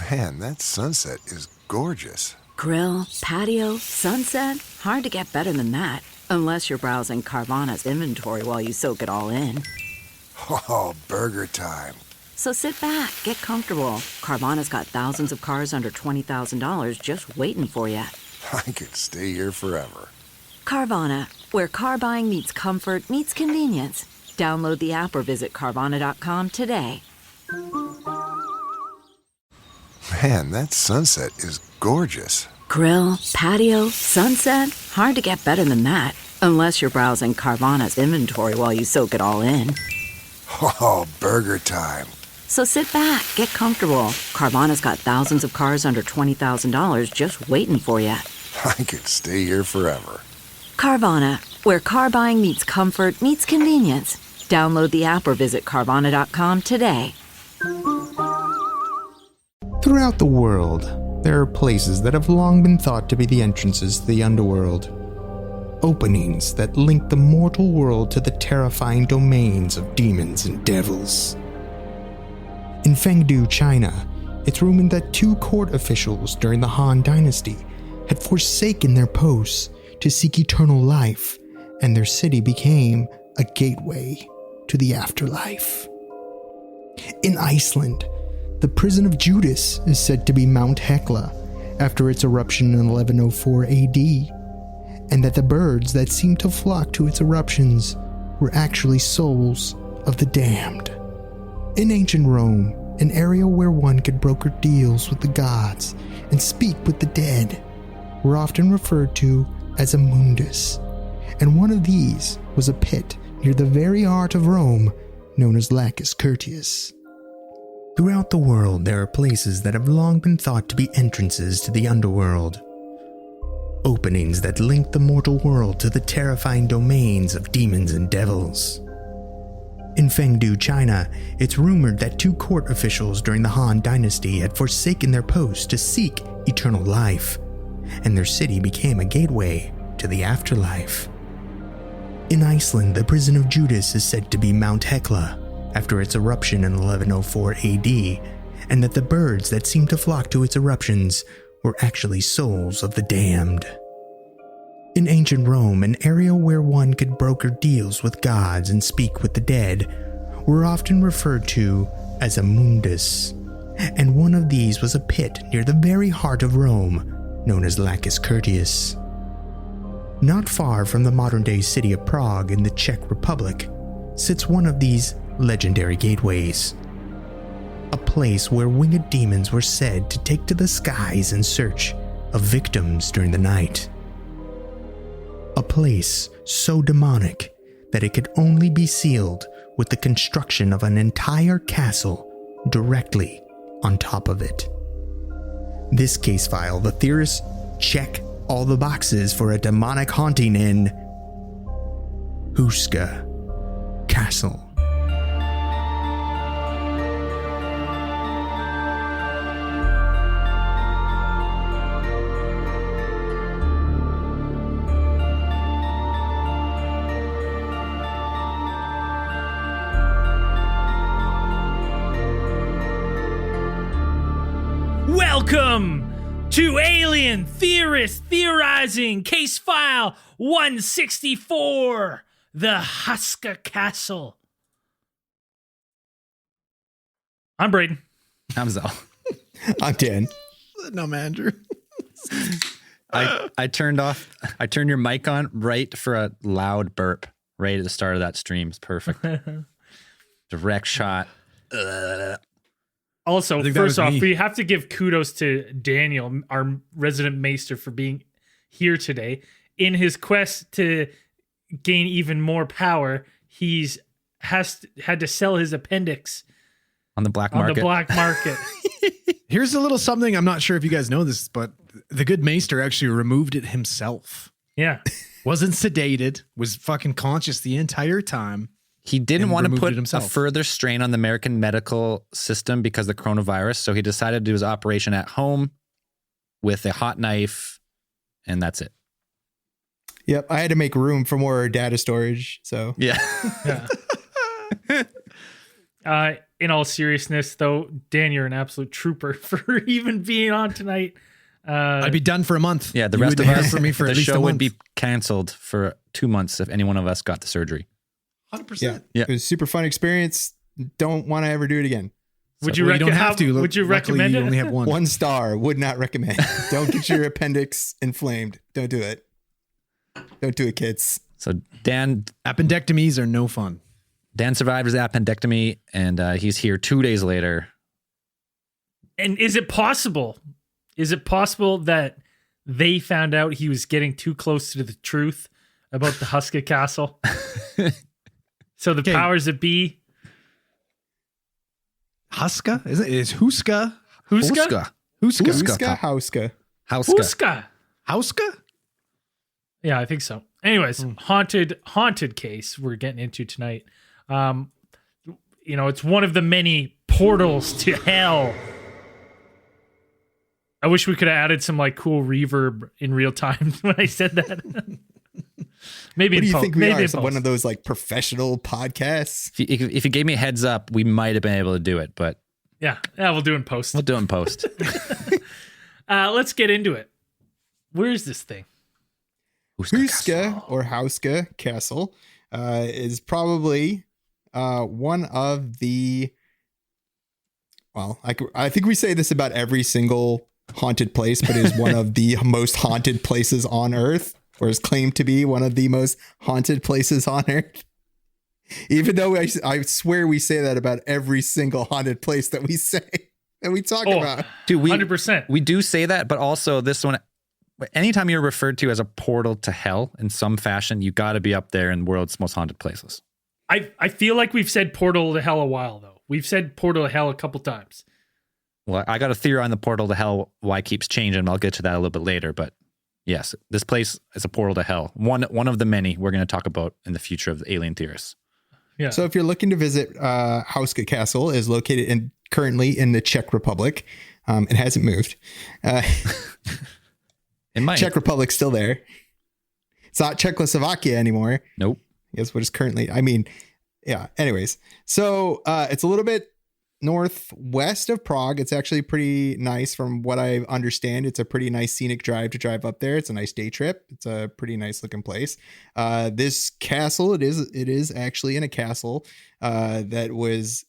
Man, that sunset is gorgeous. Grill, patio, sunset. Hard to get better than that. Unless you're browsing Carvana's inventory while you soak it all in. Oh, burger time. So sit back, get comfortable. Carvana's got thousands of cars under $20,000 just waiting for you. I could stay here forever. Carvana, where car buying meets comfort, meets convenience. Download the app or visit Carvana.com today. Man, that sunset is gorgeous. Grill, patio, sunset. Hard to get better than that. Unless you're browsing Carvana's inventory while you soak it all in. Oh, burger time. So sit back, get comfortable. Carvana's got thousands of cars under $20,000 just waiting for you. I could stay here forever. Carvana, where car buying meets comfort, meets convenience. Download the app or visit Carvana.com today. Throughout the world, there are places that have long been thought to be the entrances to the underworld. Openings that link the mortal world to the terrifying domains of demons and devils. In Fengdu, China, it's rumored that 2 court officials during the Han Dynasty had forsaken their posts to seek eternal life, and their city became a gateway to the afterlife. In Iceland, the prison of Judas is said to be Mount Hekla after its eruption in 1104 AD, and that the birds that seemed to flock to its eruptions were actually souls of the damned. In ancient Rome, an area where one could broker deals with the gods and speak with the dead were often referred to as a Mundus, and one of these was a pit near the very heart of Rome known as Lacus Curtius. Throughout the world, there are places that have long been thought to be entrances to the underworld. Openings that link the mortal world to the terrifying domains of demons and devils. In Fengdu, China, it's rumored that 2 court officials during the Han Dynasty had forsaken their posts to seek eternal life, and their city became a gateway to the afterlife. In Iceland, the prison of Judas is said to be Mount Hekla after its eruption in 1104 AD, and that the birds that seemed to flock to its eruptions were actually souls of the damned. In ancient Rome, an area where one could broker deals with gods and speak with the dead were often referred to as a Mundus, and one of these was a pit near the very heart of Rome, known as Lacus Curtius. Not far from the modern-day city of Prague in the Czech Republic sits one of these legendary gateways. A place where winged demons were said to take to the skies in search of victims during the night. A place so demonic that it could only be sealed with the construction of an entire castle directly on top of it. This case file, the theorists check all the boxes for a demonic haunting in Houska Castle. Welcome to Alien Theorists Theorizing Case File 164, the Houska Castle. I'm Braden. I'm Zal. I'm Dan. No, Andrew. I turned your mic on right for a loud burp right at the start of that stream. It's perfect. Direct shot. Also, first off, we have to give kudos to Daniel, our resident maester, for being here today. In his quest to gain even more power, he's had to sell his appendix on the black market. Here's a little something. I'm not sure if you guys know this, but the good maester actually removed it himself. Yeah. Wasn't sedated, was fucking conscious the entire time. He didn't want to put a further strain on the American medical system because of the coronavirus, so he decided to do his operation at home with a hot knife, and that's it. Yep, I had to make room for more data storage, so. Yeah. in all seriousness, though, Dan, you're an absolute trooper for even being on tonight. I'd be done for a month. Yeah, the You rest of wouldn't hear us from me for the at least show a would month. be canceled for 2 months if any one of us got the surgery. 100%. Yeah. It was a super fun experience. Don't want to ever do it again. Would you, Well, you don't have to. Would you Luckily, recommend you it? only have one. 1 star. Would not recommend. Don't get your appendix inflamed. Don't do it. Don't do it, kids. So Dan Appendectomies are no fun. survived his appendectomy, and he's here 2 days later. And is it possible? Is it possible that they found out he was getting too close to the truth about the Houska Castle? So the Okay. powers that be. Houska? Is Houska? Houska? Houska. Houska. Houska. Houska? Yeah, I think so. Anyways, haunted case we're getting into tonight. It's one of the many portals to hell. I wish we could have added some like cool reverb in real time when I said that. Maybe What do you think we maybe are? in So post. one of those like professional podcasts? If you gave me a heads up, we might have been able to do it, but Yeah, we'll do it in post. we'll do it in post. Let's get into it. Where is this thing? Houska or Houska Castle is probably one of the, well, I think we say this about every single haunted place, but is one of the most haunted places on Earth, or is claimed to be one of the most haunted places on Earth. Even though I swear we say that about every single haunted place that we say, that we talk about. Dude, 100%. we do say that, but also this one, anytime you're referred to as a portal to hell in some fashion, you got to be up there in the world's most haunted places. I feel like we've said portal to hell a while though. We've said portal to hell a couple times. Well, I got a theory on the portal to hell, why it keeps changing. I'll get to that a little bit later, but yes, this place is a portal to hell. One of the many we're going to talk about in the future of the alien theorists. Yeah. So if you're looking to visit, Houska Castle is located currently in the Czech Republic. It hasn't moved. It might. Czech Republic's still there. It's not Czechoslovakia anymore. Nope. I guess what is currently, yeah. Anyways, so it's a little bit northwest of Prague. It's actually pretty nice from what I understand. It's a pretty nice scenic drive to drive up there. It's a nice day trip. It's a pretty nice looking place. This castle, it is actually in a castle that was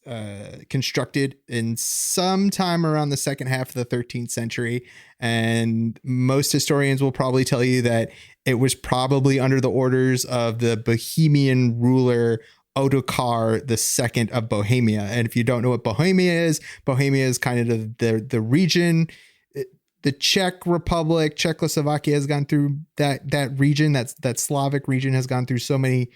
constructed in sometime around the second half of the 13th century. And most historians will probably tell you that it was probably under the orders of the Bohemian ruler Ottokar II of Bohemia. And if you don't know what Bohemia is kind of the region. The Czech Republic, Czechoslovakia has gone through that region. That Slavic region has gone through so many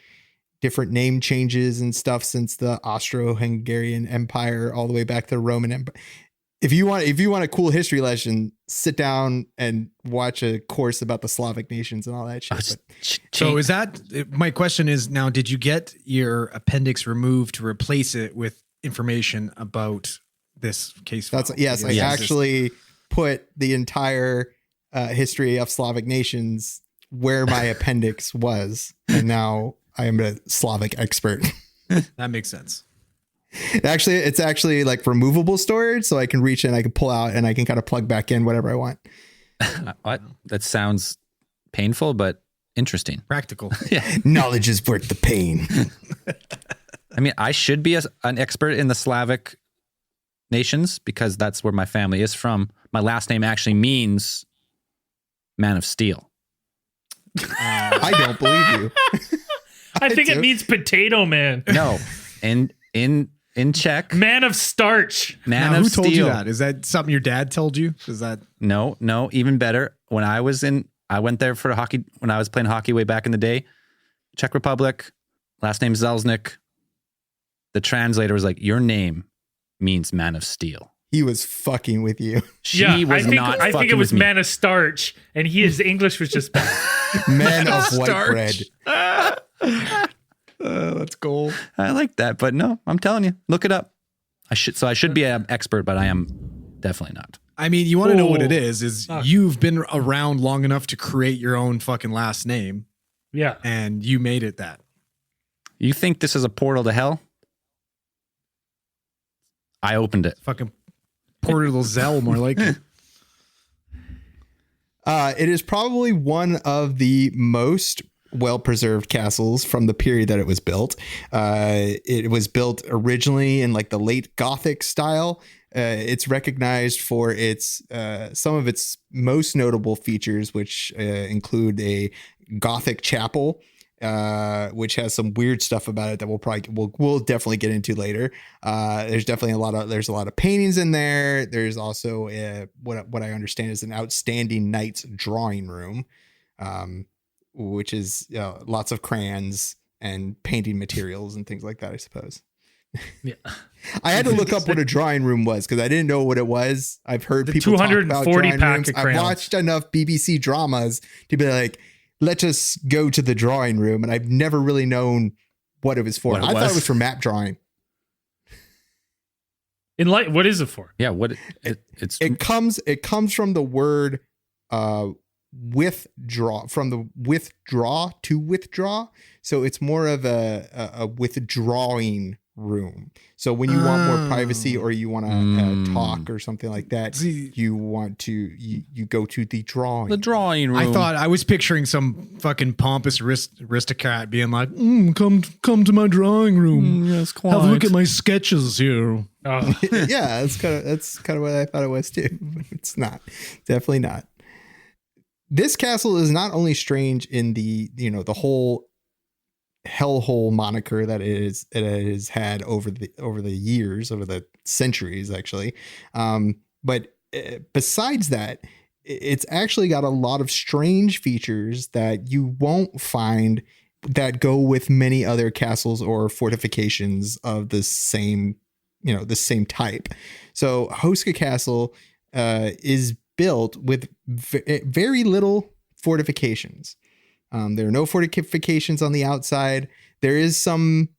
different name changes and stuff since the Austro-Hungarian Empire all the way back to the Roman Empire. If you want a cool history lesson, sit down and watch a course about the Slavic nations and all that shit. So is that, my question is now, did you get your appendix removed to replace it with information about this case file? Yes, I actually put the entire history of Slavic nations where my appendix was. And now I am a Slavic expert. That makes sense. It's actually like removable storage, so I can reach in, I can pull out, and I can kind of plug back in whatever I want. What? That sounds painful, but interesting. Practical. Knowledge is worth the pain. I mean, I should be an expert in the Slavic nations because that's where my family is from. My last name actually means man of steel. I don't believe you. I think it do. means potato man. No, in Czech, Man of starch. man Now, of who steel. told you that? Is that something your dad told you? Is that No, even better. When I went there for hockey, when I was playing hockey way back in the day, Czech Republic, last name Zelznik. The translator was like, your name means man of steel. He was fucking with you. She was not I think fucking it was with me. man of starch, and his English was just bad. Man of white bread. that's gold. I like that, but no, I'm telling you, look it up. I should be an expert, but I am definitely not. I mean, you want to know what it Oh. is you've been around long enough to create your own fucking last name, Yeah. and you made it that. You think this is a portal to hell? I opened it. Fucking Portal Zell, more like it. It is probably one of the most well-preserved castles from the period that it was built. It was built originally in like the late Gothic style. It's recognized for its some of its most notable features, which include a Gothic chapel, which has some weird stuff about it that we'll definitely get into later. There's definitely a lot of paintings in there. There's also what I understand is an outstanding knight's drawing room, which is lots of crayons and painting materials and things like that, I suppose. Yeah. I had to look up what a drawing room was because I didn't know what it was. I've heard people talk about 240 drawing pack rooms. of I've crayons. watched enough BBC dramas to be like, let's just go to the drawing room. And I've never really known what it was for. I thought it was for map drawing. What is it for? Yeah, It comes from the word withdraw, from the withdraw to withdraw. So it's more of a withdrawing room. So when you want more privacy or you want to talk or something like that, you want to you go to the drawing room. I was picturing some fucking pompous aristocrat being like, come to my drawing room. Yes, quite. Have a look at my sketches here. Oh. Yeah, that's kind of what I thought it was too. It's not. Definitely not. This castle is not only strange in the whole hellhole moniker that it has had over the years, over the centuries, actually. But besides that, it's actually got a lot of strange features that you won't find that go with many other castles or fortifications of the same type. So Houska Castle is built with very little fortifications. There are no fortifications on the outside. There is some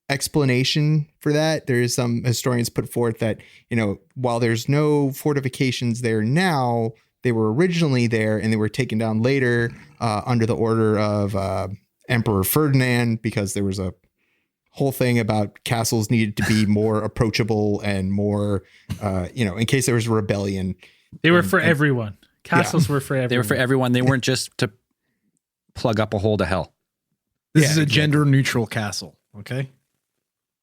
explanation for that. There is some historians put forth that, while there's no fortifications there now, they were originally there and they were taken down later under the order of Emperor Ferdinand, because there was a whole thing about castles needed to be more approachable and more, in case there was a rebellion. They were for everyone. Castles were for everyone. They were for everyone. They weren't just to plug up a hole to hell. This is a gender neutral castle. Okay.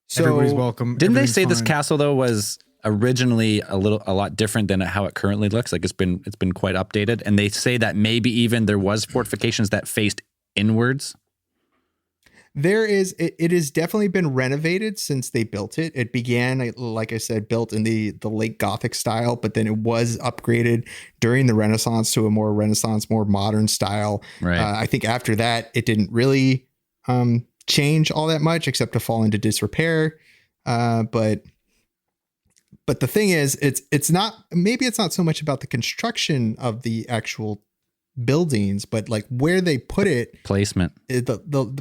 So everybody's welcome. Didn't they say this castle though was originally a lot different than how it currently looks? Like it's been quite updated. And they say that maybe even there was fortifications that faced inwards. It has definitely been renovated since they built it. It began, like I said, built in the late Gothic style, but then it was upgraded during the Renaissance to a more Renaissance, more modern style. Right. I think after that, it didn't really change all that much except to fall into disrepair. But the thing is, it's not so much about the construction of the actual buildings, but like where they put it, placement,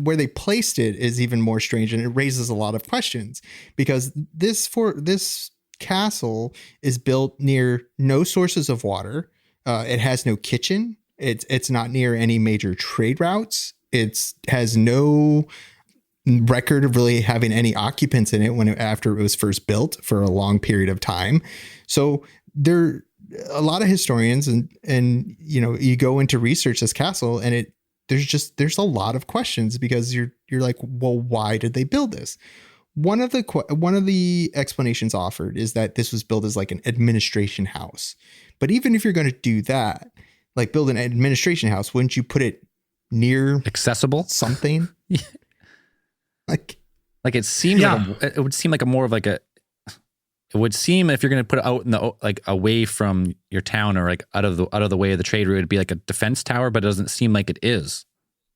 where they placed it is even more strange, and it raises a lot of questions because this castle is built near no sources of water. It has no kitchen. It's not near any major trade routes. It has no record of really having any occupants in it after it was first built for a long period of time. So a lot of historians and you go into research this castle and there's a lot of questions because you're like, well, why did they build this? One of the explanations offered is that this was built as like an administration house. But even if you're going to do that, like build an administration house, wouldn't you put it near accessible something? Like it seems it would seem like it would seem if you're going to put it out in the away from your town or like out of the way of the trade route, it'd be like a defense tower, but it doesn't seem like it is.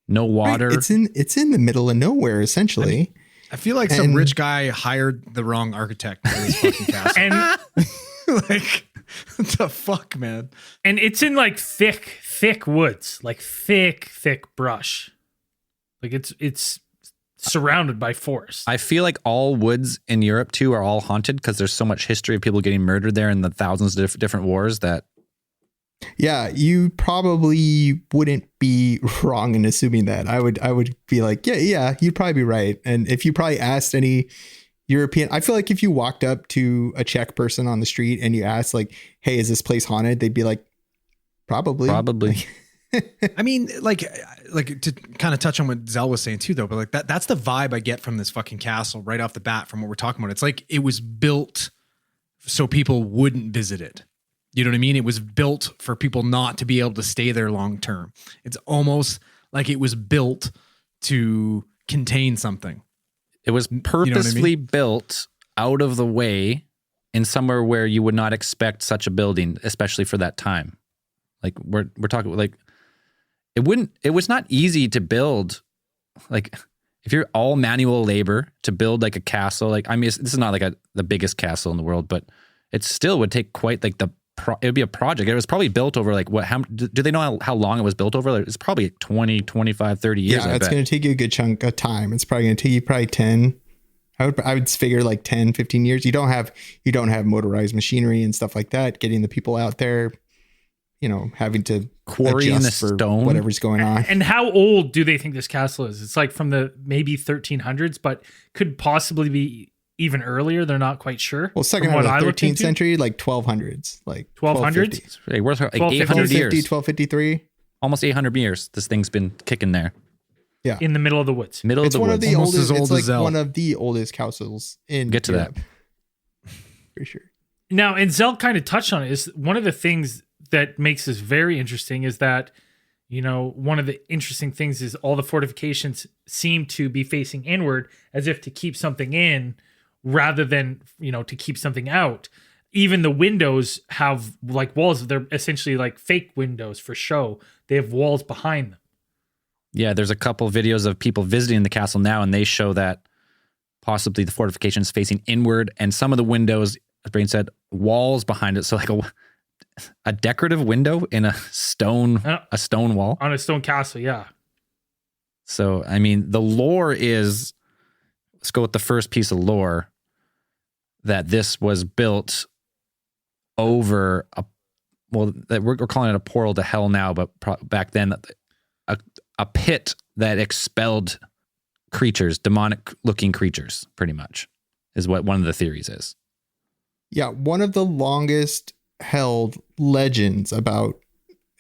No water. Right. It's in the middle of nowhere, essentially. I feel like some rich guy hired the wrong architect for this fucking castle. And like, what the fuck, man? And it's in like thick woods, like thick brush. Like it's surrounded by forest. I feel like all woods in Europe too are all haunted because there's so much history of people getting murdered there in the thousands of different wars that. Yeah, you probably wouldn't be wrong in assuming that. I would be like, yeah, you'd probably be right. And if you probably asked any, European. I feel like if you walked up to a Czech person on the street and you asked like, "Hey, is this place haunted?" They'd be like, "Probably." I mean, like to kind of touch on what Zell was saying too, though, but like that's the vibe I get from this fucking castle right off the bat from what we're talking about. It's like it was built so people wouldn't visit it. You know what I mean? It was built for people not to be able to stay there long term. It's almost like it was built to contain something. It was purposely You know what I mean? built out of the way in somewhere where you would not expect such a building, especially for that time. Like we're talking like it was not easy to build. Like if you're all manual labor to build like a castle, like I mean, this is not like the biggest castle in the world, but it still would take quite like it would be a project. It was probably built over like how do they know how long it was built over? It's probably 20, 25, 30 years. Yeah, it's going to take you a good chunk of time. It's probably going to take you 10. I would figure like 10, 15 years. You don't have motorized machinery and stuff like that. Getting the people out there, having to quarrying the stone, whatever's going on. And how old do they think this castle is? It's like from the maybe 1300s, but could possibly be even earlier. They're not quite sure. Well, second half of the 13th century, like 1200s, like 1200s. Hey, we're like 800 years, 1253, almost 800 years. This thing's been kicking there. Yeah, in the middle of the woods. It's one of the Almost oldest. as old It's as like Zell. one of the oldest castles in. Get to Europe. that for sure. Now, and Zell kind of touched on it. Is one of the things that makes this very interesting is that, one of the interesting things is all the fortifications seem to be facing inward as if to keep something in rather than, to keep something out. Even the windows have like walls. They're essentially like fake windows for show. They have walls behind them. Yeah, there's a couple videos of people visiting the castle now, and they show that possibly the fortification is facing inward, and some of the windows, as Brain said, walls behind it. So like a decorative window in a stone wall On a stone castle, yeah. So, I mean, the lore is, let's go with the first piece of lore, that this was built over we're calling it a portal to hell now, but back then, a pit that expelled creatures, demonic-looking creatures, pretty much, is what one of the theories is. Yeah, one of the longest held legends about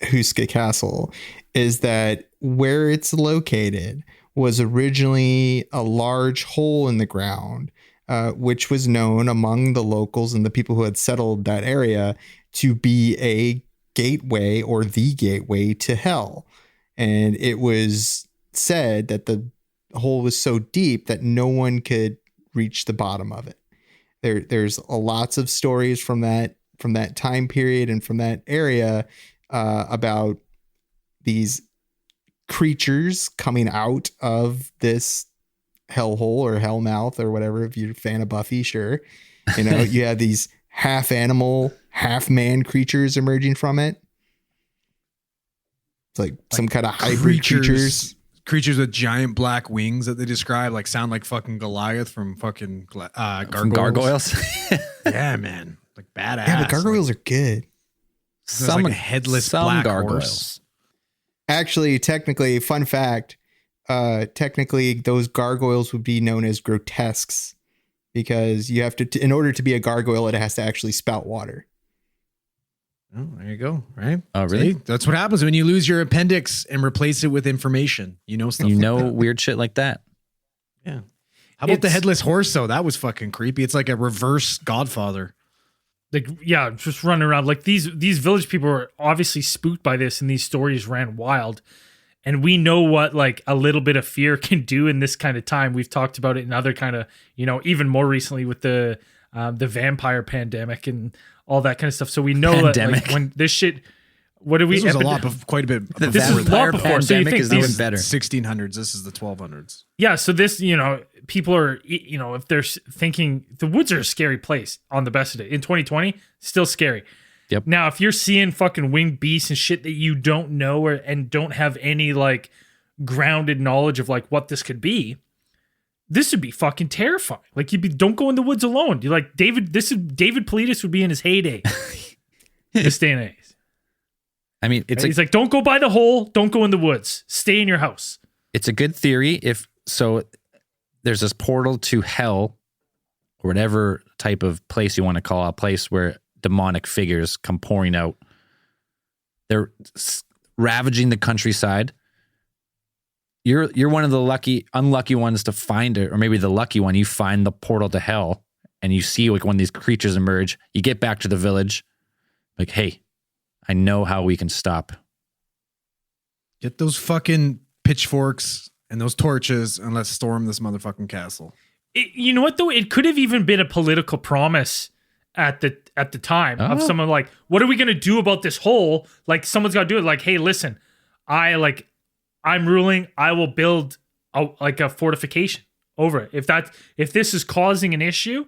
Houska Castle is that where it's located was originally a large hole in the ground, which was known among the locals and the people who had settled that area to be a gateway or the gateway to hell. And it was said that the hole was so deep that no one could reach the bottom of it. There's lots of stories from that time period and from that area about these creatures coming out of this hellhole or hellmouth or whatever. If you're a fan of Buffy, sure. You have these half animal, half man creatures emerging from it. It's like some kind of hybrid creatures. Creatures with giant black wings that they describe, like sound like fucking Goliath from fucking gargoyles. From gargoyles. Yeah, man, like badass. Yeah, the gargoyles are good. Some like a headless black horse. Actually, technically, fun fact, technically those gargoyles would be known as grotesques because you have to, in order to be a gargoyle, it has to actually spout water. Oh, there you go. Right. Oh, really? See? That's what happens when you lose your appendix and replace it with information. Stuff. Weird shit like that. Yeah. How about the headless horse though? That was fucking creepy. It's like a reverse Godfather. Like, yeah, just running around. Like these village people are obviously spooked by this, and these stories ran wild. And we know what like a little bit of fear can do in this kind of time. We've talked about it in other kind of, even more recently with the vampire pandemic and all that kind of stuff. So we know that like, when this shit, what do we? This was quite a bit. This is a lot before. So you think is even better. 1600s. This is the 1200s. Yeah. So this, people are, if they're thinking the woods are a scary place on the best of it in 2020, still scary. Yep. Now, if you're seeing fucking winged beasts and shit that you don't know and don't have any like grounded knowledge of like what this could be, this would be fucking terrifying. Like don't go in the woods alone. You're like David Politis would be in his heyday. This day and age. I mean, he's like, don't go by the hole. Don't go in the woods. Stay in your house. It's a good theory. There's this portal to hell or whatever type of place you want to call a place where demonic figures come pouring out. They're ravaging the countryside. You're one of the unlucky ones to find it, or maybe the lucky one. You find the portal to hell, and you see like one of these creatures emerge. You get back to the village, like, hey, I know how we can stop. Get those fucking pitchforks and those torches, and let's storm this motherfucking castle. You know what though? It could have even been a political promise at the time of someone like, what are we gonna do about this hole? Like someone's got to do it. Like, hey, listen, I'm ruling. I will build a fortification over it. If this is causing an issue,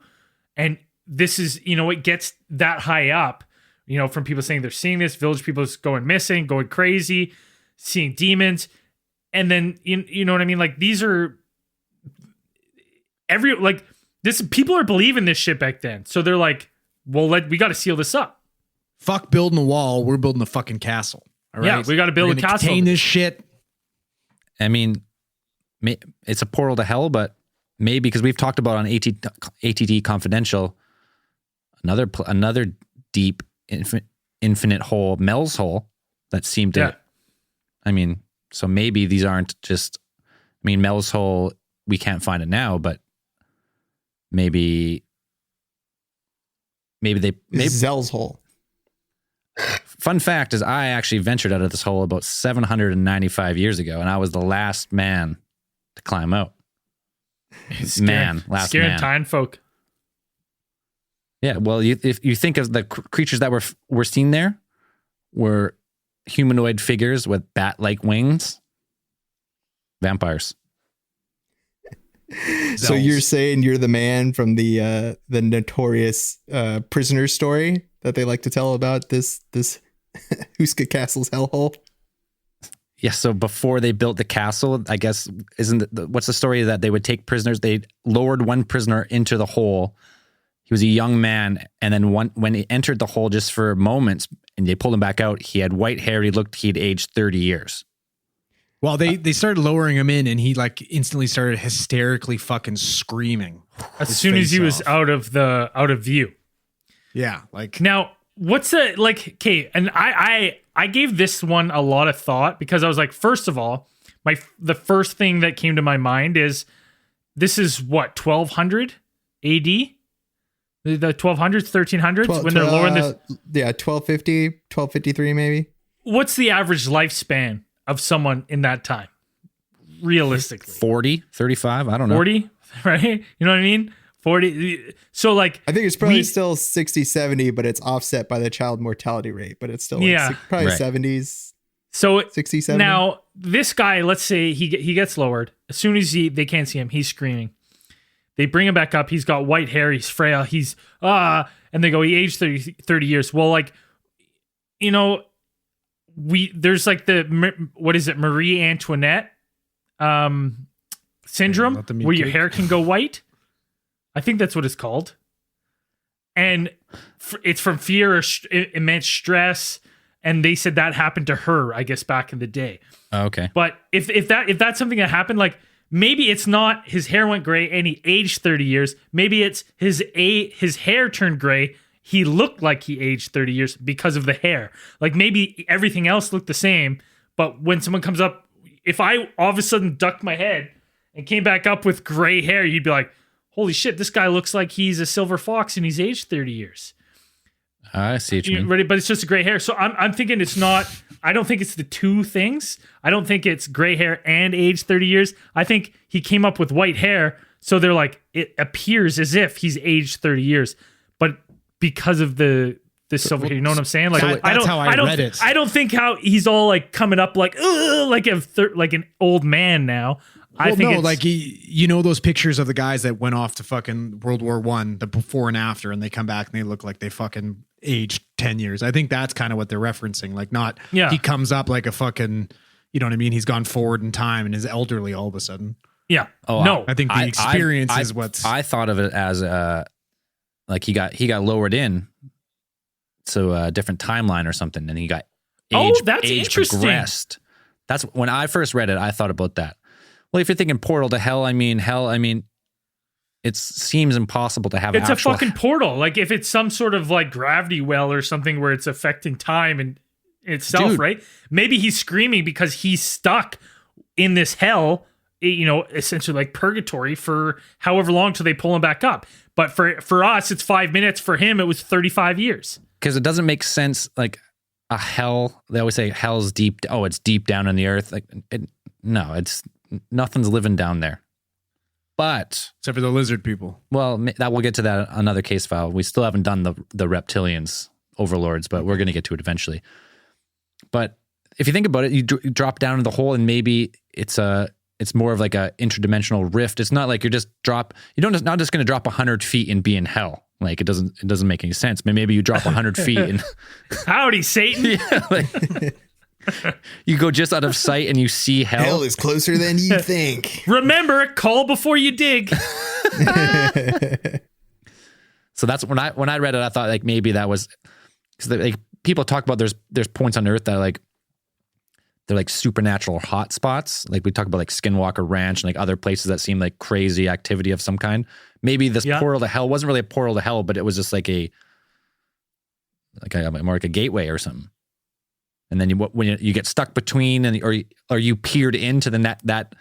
and this is, it gets that high up, from people saying they're seeing this, village people is going missing, going crazy, seeing demons, and then you know what I mean. Like these are people are believing this shit back then, so they're like, well, we got to seal this up. Fuck building a wall. We're building a fucking castle. All right? Yeah, we got to build a castle. Contain this shit. I mean, it's a portal to hell, but maybe because we've talked about on ATT Confidential, another deep, infinite hole, Mel's hole, that seemed to. Yeah. I mean, so maybe these aren't just. I mean, Mel's hole, we can't find it now, but maybe Zell's hole. Fun fact is I actually ventured out of this hole about 795 years ago, and I was the last man to climb out. Last scaring man. Tyne folk. Yeah, well, if you think of the creatures that were seen there, were humanoid figures with bat-like wings, vampires. So you're saying you're the man from the notorious prisoner story that they like to tell about this Houska Castle's hellhole? Yeah, so before they built the castle, I guess, what's the story that they would take prisoners? They lowered one prisoner into the hole. He was a young man, and then when he entered the hole just for moments, and they pulled him back out, he had white hair. He'd aged 30 years. Well, they started lowering him in, and he like instantly started hysterically fucking screaming As soon as he was out of view. Yeah, like now, what's the okay? And I gave this one a lot of thought because I was like, first of all, the first thing that came to my mind is this is what 1200 AD, the 1200s, 1300s when they're lowering this. Yeah, 1250, 1253 maybe. What's the average lifespan of someone in that time? Realistically, 40, 35. I don't know. 40, right? You know what I mean? 40. So like, I think it's probably still 60, 70, but it's offset by the child mortality rate, but it's still probably right. 70s. So 60, 70. Now this guy, let's say he gets lowered. As soon as they can't see him, he's screaming. They bring him back up. He's got white hair. He's frail. He's and they go, he aged 30 years. Well, like, there's like what is it? Marie Antoinette syndrome, where your hair can go white. I think that's what it's called. And it's from fear or immense stress. And they said that happened to her, I guess, back in the day. Oh, okay. But if that's something that happened, like maybe it's not his hair went gray and he aged 30 years. Maybe it's his hair turned gray. He looked like he aged 30 years because of the hair. Like maybe everything else looked the same. But when someone comes up, if I all of a sudden ducked my head and came back up with gray hair, you'd be like, holy shit, this guy looks like he's a silver fox and he's aged 30 years. I see what you mean. Ready? But it's just a gray hair. So I'm thinking it's not, I don't think it's the two things. I don't think it's gray hair and aged 30 years. I think he came up with white hair. So they're like, it appears as if he's aged 30 years. But because of the silver hair, you know what I'm saying? Like, that's how I read it. I don't think how he's all like coming up like, like an old man now. I think those pictures of the guys that went off to fucking World War I, the before and after, and they come back and they look like they fucking aged 10 years. I think that's kind of what they're referencing. Like he comes up like a fucking, you know what I mean? He's gone forward in time and is elderly all of a sudden. Yeah. Oh, no. I think the experience is what's... I thought of it as like he got lowered in to a different timeline or something, and he got that's interesting. Progressed. That's when I first read it, I thought about that. Well, if you're thinking portal to hell, I mean, it seems impossible to have It's a actual fucking portal. Like if it's some sort of like gravity well or something where it's affecting time and itself, Dude. right? Maybe he's screaming because he's stuck in this hell, essentially like purgatory for however long till they pull him back up. But for us, it's 5 minutes. For him, it was 35 years. because it doesn't make sense. Like a hell, they always say hell's deep. Oh, it's deep down in the earth. Like no, it's nothing's living down there. But Except for the lizard people. well, that we'll get to that another case file. We still haven't done the reptilians overlords, but we're going to get to it eventually. But if you think about it, you drop down in the hole, and maybe it's more of like a interdimensional rift. It's not like not just going to drop 100 feet and be in hell. Like it doesn't make any sense. But maybe you drop 100 feet and Howdy, Satan. yeah, like, you go just out of sight and you see hell. Hell is closer than you think. Remember, call before you dig. So that's when I read it, I thought like maybe that was because like people talk about there's points on Earth that like they're like supernatural hot spots. Like we talk about like Skinwalker Ranch and like other places that seem like crazy activity of some kind. Maybe this portal to hell wasn't really a portal to hell, but it was just like more like a gateway or something. And then when you get stuck between or you peered into that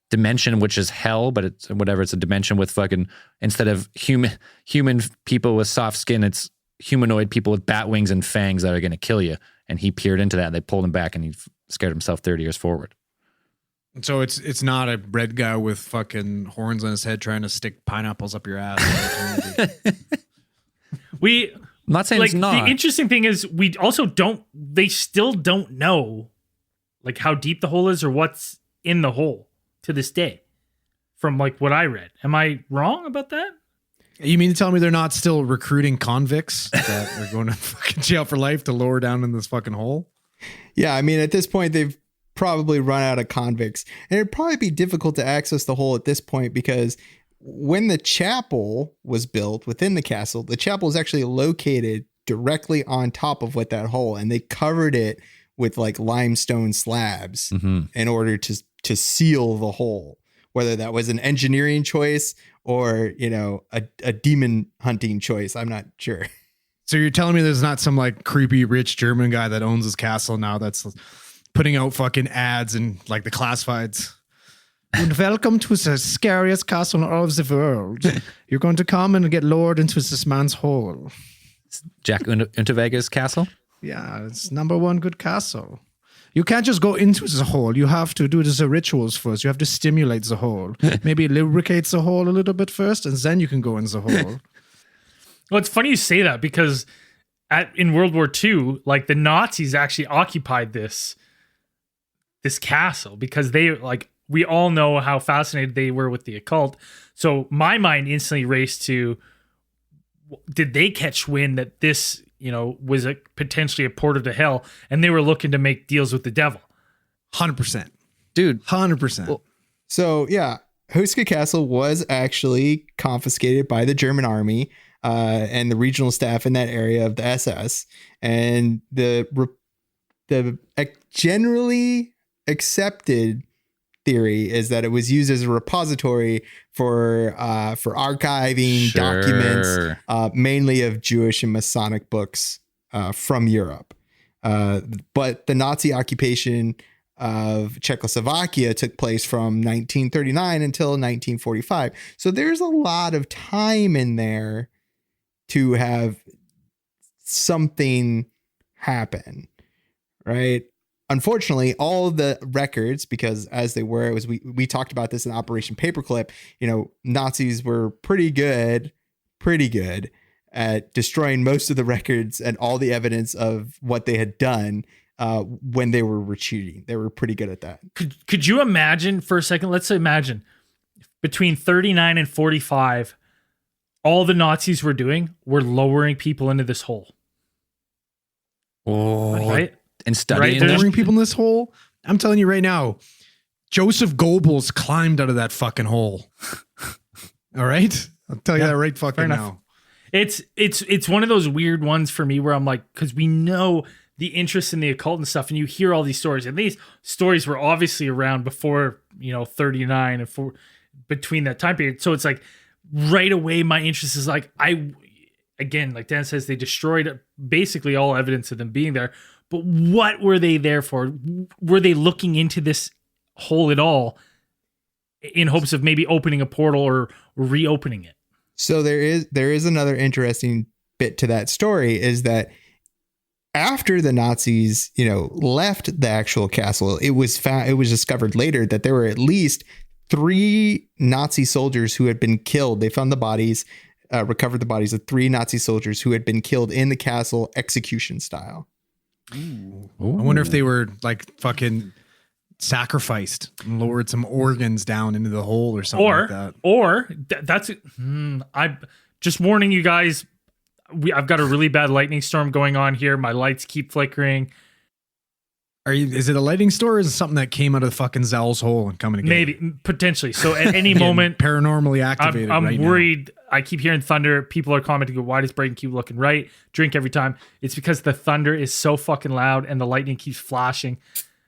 dimension, which is hell, but it's a dimension with fucking, instead of human people with soft skin, it's humanoid people with bat wings and fangs that are going to kill you. And he peered into that and they pulled him back and he scared himself 30 years forward. So it's not a red guy with fucking horns on his head trying to stick pineapples up your ass. I'm not saying like it's not. the interesting thing is they still don't know like how deep the hole is or what's in the hole to this day from like what I read. Am I wrong about that? You mean to tell me they're not still recruiting convicts that are going to fucking jail for life to lower down in this fucking hole? Yeah, I mean, at this point, they've probably run out of convicts. And it'd probably be difficult to access the hole at this point because when the chapel was built within the castle, the chapel is actually located directly on top of what that hole, and they covered it with like limestone slabs in order to seal the hole. Whether that was an engineering choice or, a demon hunting choice, I'm not sure. So you're telling me there's not some like creepy rich German guy that owns his castle now that's putting out fucking ads in like the classifieds? And welcome to the scariest castle in all of the world. You're going to come and get lured into this man's hole. Jack Unterweger's castle? Yeah, it's number one good castle. You can't just go into the hole. You have to do the rituals first. You have to stimulate the hole. Maybe lubricate the hole a little bit first, and then you can go in the hole. Well, it's funny you say that because in World War II, like the Nazis actually occupied this castle because they like, we all know how fascinated they were with the occult. So my mind instantly raced to, did they catch wind that this, was potentially a portal to hell and they were looking to make deals with the devil? 100%. Dude. 100%. Well, So, yeah, Houska Castle was actually confiscated by the German army and the regional staff in that area of the SS. And the generally accepted theory is that it was used as a repository for archiving documents, mainly of Jewish and Masonic books from Europe. But the Nazi occupation of Czechoslovakia took place from 1939 until 1945. So there's a lot of time in there to have something happen, right? Unfortunately, all of the records, because as they were, we talked about this in Operation Paperclip, Nazis were pretty good at destroying most of the records and all the evidence of what they had done when they were retreating. They were pretty good at that. Could you imagine for a second? Let's imagine between 39 and 45, all the Nazis were doing were lowering people into this hole. Oh, right? And studying Right, Lowering people in this hole? I'm telling you right now, Joseph Goebbels climbed out of that fucking hole. All right? I'll tell you that right fucking now. It's one of those weird ones for me where I'm like, because we know the interest in the occult and stuff, and you hear all these stories, and these stories were obviously around before 39 and between that time period. So it's like right away my interest is like, again, like Dan says, they destroyed basically all evidence of them being there. But what were they there for? Were they looking into this hole at all in hopes of maybe opening a portal or reopening it? So there is another interesting bit to that story, is that after the Nazis, left the actual castle, it was discovered later that there were at least 3 Nazi soldiers who had been killed. They found the bodies, recovered the bodies of 3 Nazi soldiers who had been killed in the castle, execution style. Ooh. I wonder if they were like fucking sacrificed and lowered some organs down into the hole or something like that. Or that's I'm just warning you guys. I've got a really bad lightning storm going on here. My lights keep flickering. Is it a lightning storm, or is it something that came out of the fucking Zell's hole and coming again? Maybe, potentially. So at any moment, paranormally activated. I'm worried. Now. I keep hearing thunder. People are commenting, why does Brayden keep looking right? Drink every time. It's because the thunder is so fucking loud and the lightning keeps flashing.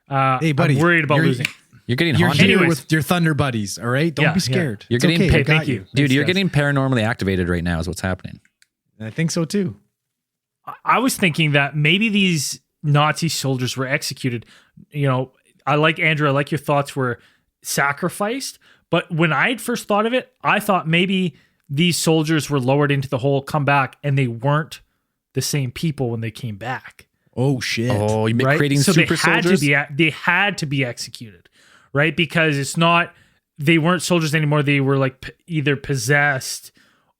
Hey, buddy, I'm worried about losing. You're getting You're haunted. here with your thunder buddies, all right? Don't be scared. You're It's getting okay, I got thank you. Dude, you're Thanks, getting paranormally activated right now is what's happening. guys. I think so too. I was thinking that maybe these Nazi soldiers were executed. I like Andrew. I like your thoughts were sacrificed. But when I had first thought of it, I thought maybe these soldiers were lowered into the hole, come back, and they weren't the same people when they came back. Oh shit! Oh, you mean Right? creating So super soldiers? they had to be executed, right? Because it's not, they weren't soldiers anymore. They were like either possessed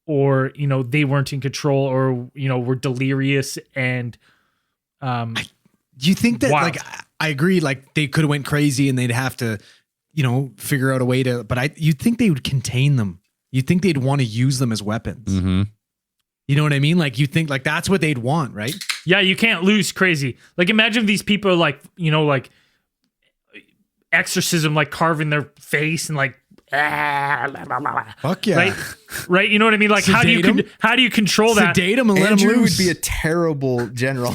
or, they weren't in control or, were delirious and, Do you think that, wild. like, I agree, like they could have went crazy and they'd have to, figure out a way to, but you'd think they would contain them. You'd think they'd want to use them as weapons. Mm-hmm. You know what I mean? Like you think like that's what they'd want, right? yeah, you can't lose crazy. Like imagine these people like, like exorcism, like carving their face and like, Fuck yeah. right. You know what I mean? Like how do you control that? Sedate them and let them Andrew loose. would be a terrible general.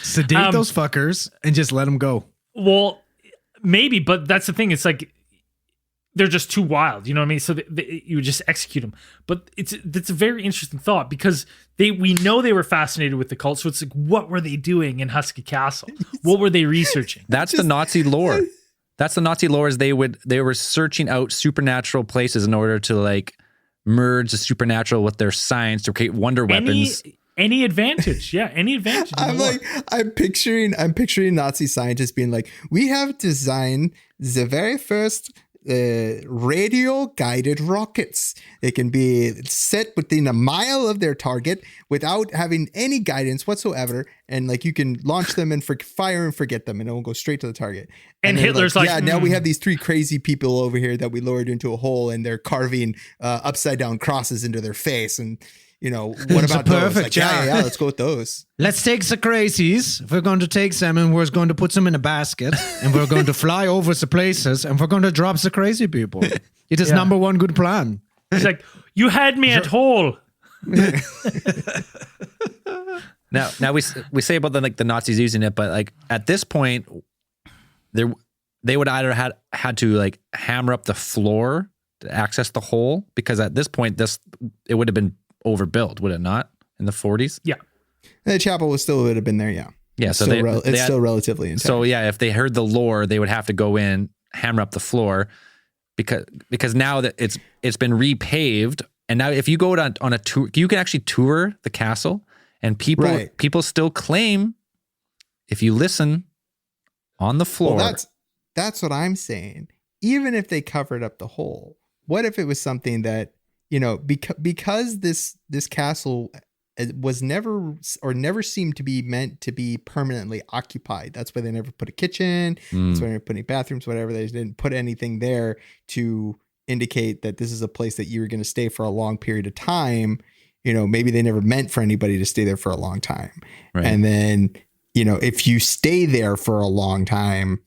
Sedate those fuckers and just let them go. Well, maybe, but that's the thing. It's like they're just too wild. You know what I mean? So you would just execute them. But that's a very interesting thought because we know they were fascinated with the cult. So it's like, what were they doing in Houska Castle? What were they researching? That's the Nazi lore. That's the Nazi lore is they were searching out supernatural places in order to like merge the supernatural with their science to create wonder weapons. Any advantage. Yeah, any advantage. I'm picturing Nazi scientists being like, we have designed the very first radio guided rockets. They can be set within a mile of their target without having any guidance whatsoever. And like you can launch them and fire and forget them and it will go straight to the target. And Hitler's like, yeah, now we have these 3 crazy people over here that we lowered into a hole and they're carving upside down crosses into their face. And what about those? perfect, Like, yeah. yeah, let's go with those. Let's take the crazies. We're going to take them and we're going to put them in a basket and we're going to fly over the places and we're going to drop the crazy people. It is number one good plan. He's like, you had me at hole. Now we say about the Nazis using it, but like at this point, they would either had to like hammer up the floor to access the hole because at this point it would have been overbuilt, would it not? In the 40s? Yeah. The chapel would have been there, yeah. Yeah, so it's still relatively intact. So yeah, if they heard the lore, they would have to go in, hammer up the floor, because now that it's been repaved, and now if you go on a tour, you can actually tour the castle, and people still claim if you listen on the floor. Well, that's what I'm saying. Even if they covered up the hole, what if it was something that because this castle was never seemed to be meant to be permanently occupied. That's why they never put a kitchen. That's why they never put any bathrooms, whatever. They didn't put anything there to indicate that this is a place that you're going to stay for a long period of time. Maybe they never meant for anybody to stay there for a long time. Right. And then, if you stay there for a long time,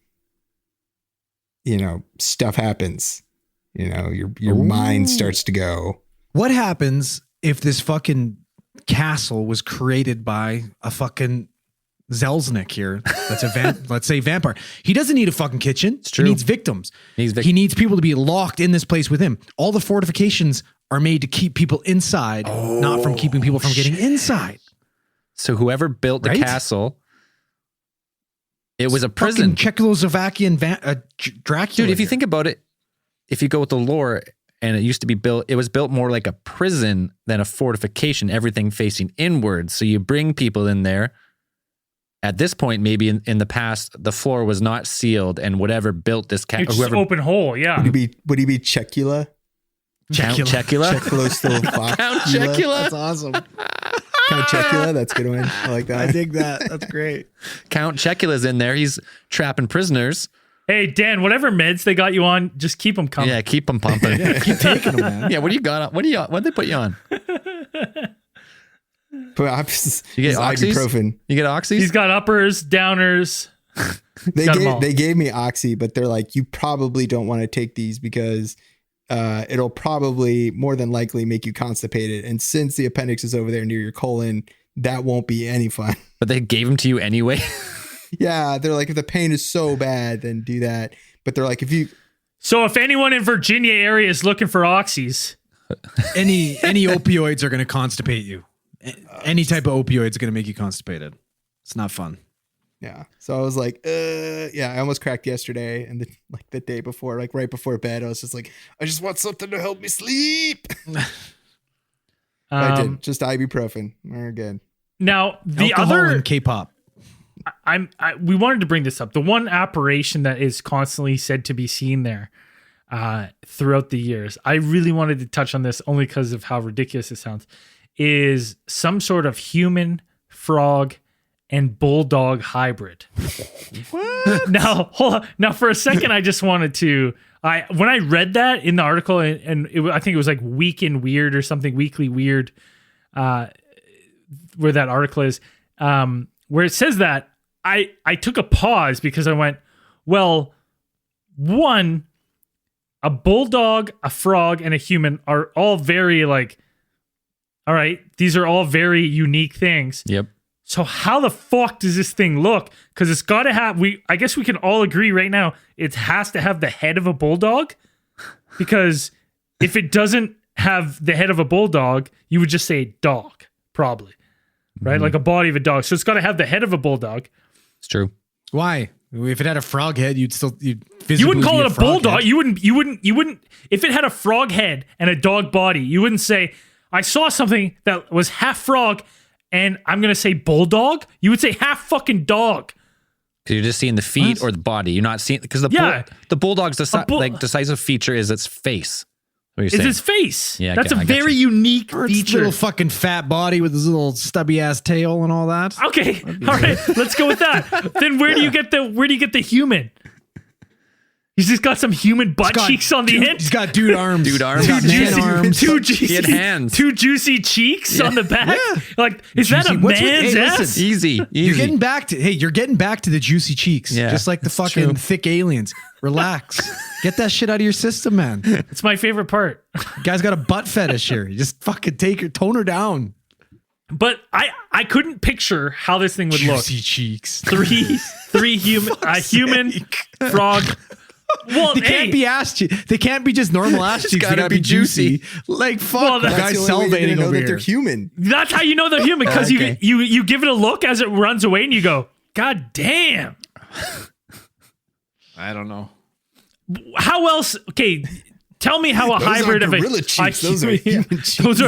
stuff happens. Your mind starts to go. What happens if this fucking castle was created by a fucking Zelznik here, that's let's say vampire. He doesn't need a fucking kitchen. It's true. He needs victims. He needs people to be locked in this place with him. All the fortifications are made to keep people inside, not from keeping people from getting inside. So whoever built the castle, it was a prison. Fucking Czechoslovakian Dracula. Dude, if you think about it, if you go with the lore, and it used to be built, it was built more like a prison than a fortification, everything facing inwards. So you bring people in there. At this point, maybe in the past, the floor was not sealed, and whatever built this castle, It's just open hole. Yeah. Would he be Checula? Count Checula? Count Checula. That's awesome. Count Checula. That's a good one. I like that. I dig that. That's great. Count Checula's in there. He's trapping prisoners. Hey, Dan, whatever meds they got you on, just keep them coming. Yeah, keep them pumping. Keep taking them, man. Yeah, what do you got? What did they put you on? You get oxys? ibuprofen. You get oxys? He's got uppers, downers. They gave me oxy, but they're like, you probably don't want to take these because it'll probably more than likely make you constipated. And since the appendix is over there near your colon, that won't be any fun. But they gave them to you anyway. Yeah, they're like, if the pain is so bad, then do that. But they're like, So if anyone in Virginia area is looking for oxys, any opioids are going to constipate you. Any type of opioid is going to make you constipated. It's not fun. yeah. So I was like, yeah, I almost cracked yesterday. And the day before, like right before bed, I was just like, I just want something to help me sleep. I did just ibuprofen. We're good. Now the Alcohol other and K-pop. we wanted to bring this up. The one apparition that is constantly said to be seen there throughout the years, I really wanted to touch on this only because of how ridiculous it sounds, is some sort of human, frog, and bulldog hybrid. What? Now, hold on. Now, for a second, I just wanted to. When I read that in the article, and I think it was like Week in Weird or something, Weekly Weird, where that article is, where it says that, I took a pause because I went, well, one, a bulldog, a frog, and a human are all very like, all right, these are all very unique things. Yep. So how the fuck does this thing look? Because it's got to have, I guess we can all agree right now, it has to have the head of a bulldog. Because if it doesn't have the head of a bulldog, you would just say dog, probably. Right? Mm-hmm. Like a body of a dog. So it's got to have the head of a bulldog. It's true. Why? If it had a frog head, you'd you wouldn't call it a bulldog. You wouldn't, if it had a frog head and a dog body, you wouldn't say, I saw something that was half frog and I'm going to say bulldog. You would say half fucking dog. Because you're just seeing the feet or the body. You're not seeing, because the bulldog's decisive feature is its face. What It's his face. Yeah, that's I a got very you. unique Or its feature. little fucking fat body with his little stubby ass tail and all that. Okay, all right, let's go with that. Then where do you get the human? He's just got some human butt cheeks on the end. He's got dude arms. Dude arms. He's got man arms. He had hands. Two juicy cheeks on the back. Yeah. Like, is that a man's ass? listen, Easy. You're getting back to the juicy cheeks. Yeah, just like the it's fucking true. thick aliens. Relax. Get that shit out of your system, man. It's my favorite part. You guys got a butt fetish here. You just fucking tone her down. But I couldn't picture how this thing would Juicy look. cheeks. Three human, a human, frog. Well, They can't be ass cheeks. They can't be just normal ass cheeks. They gotta gotta be be juicy. Like fuck, Well, the that's guy's the only way you're salivating gonna know over that here. they're human. That's how you know they're human, because Okay. you give it a look as it runs away and you go, God damn. I don't know. How else? Okay, tell me how a Those hybrid aren't of a gorilla cheeks. Those are human cheeks. Those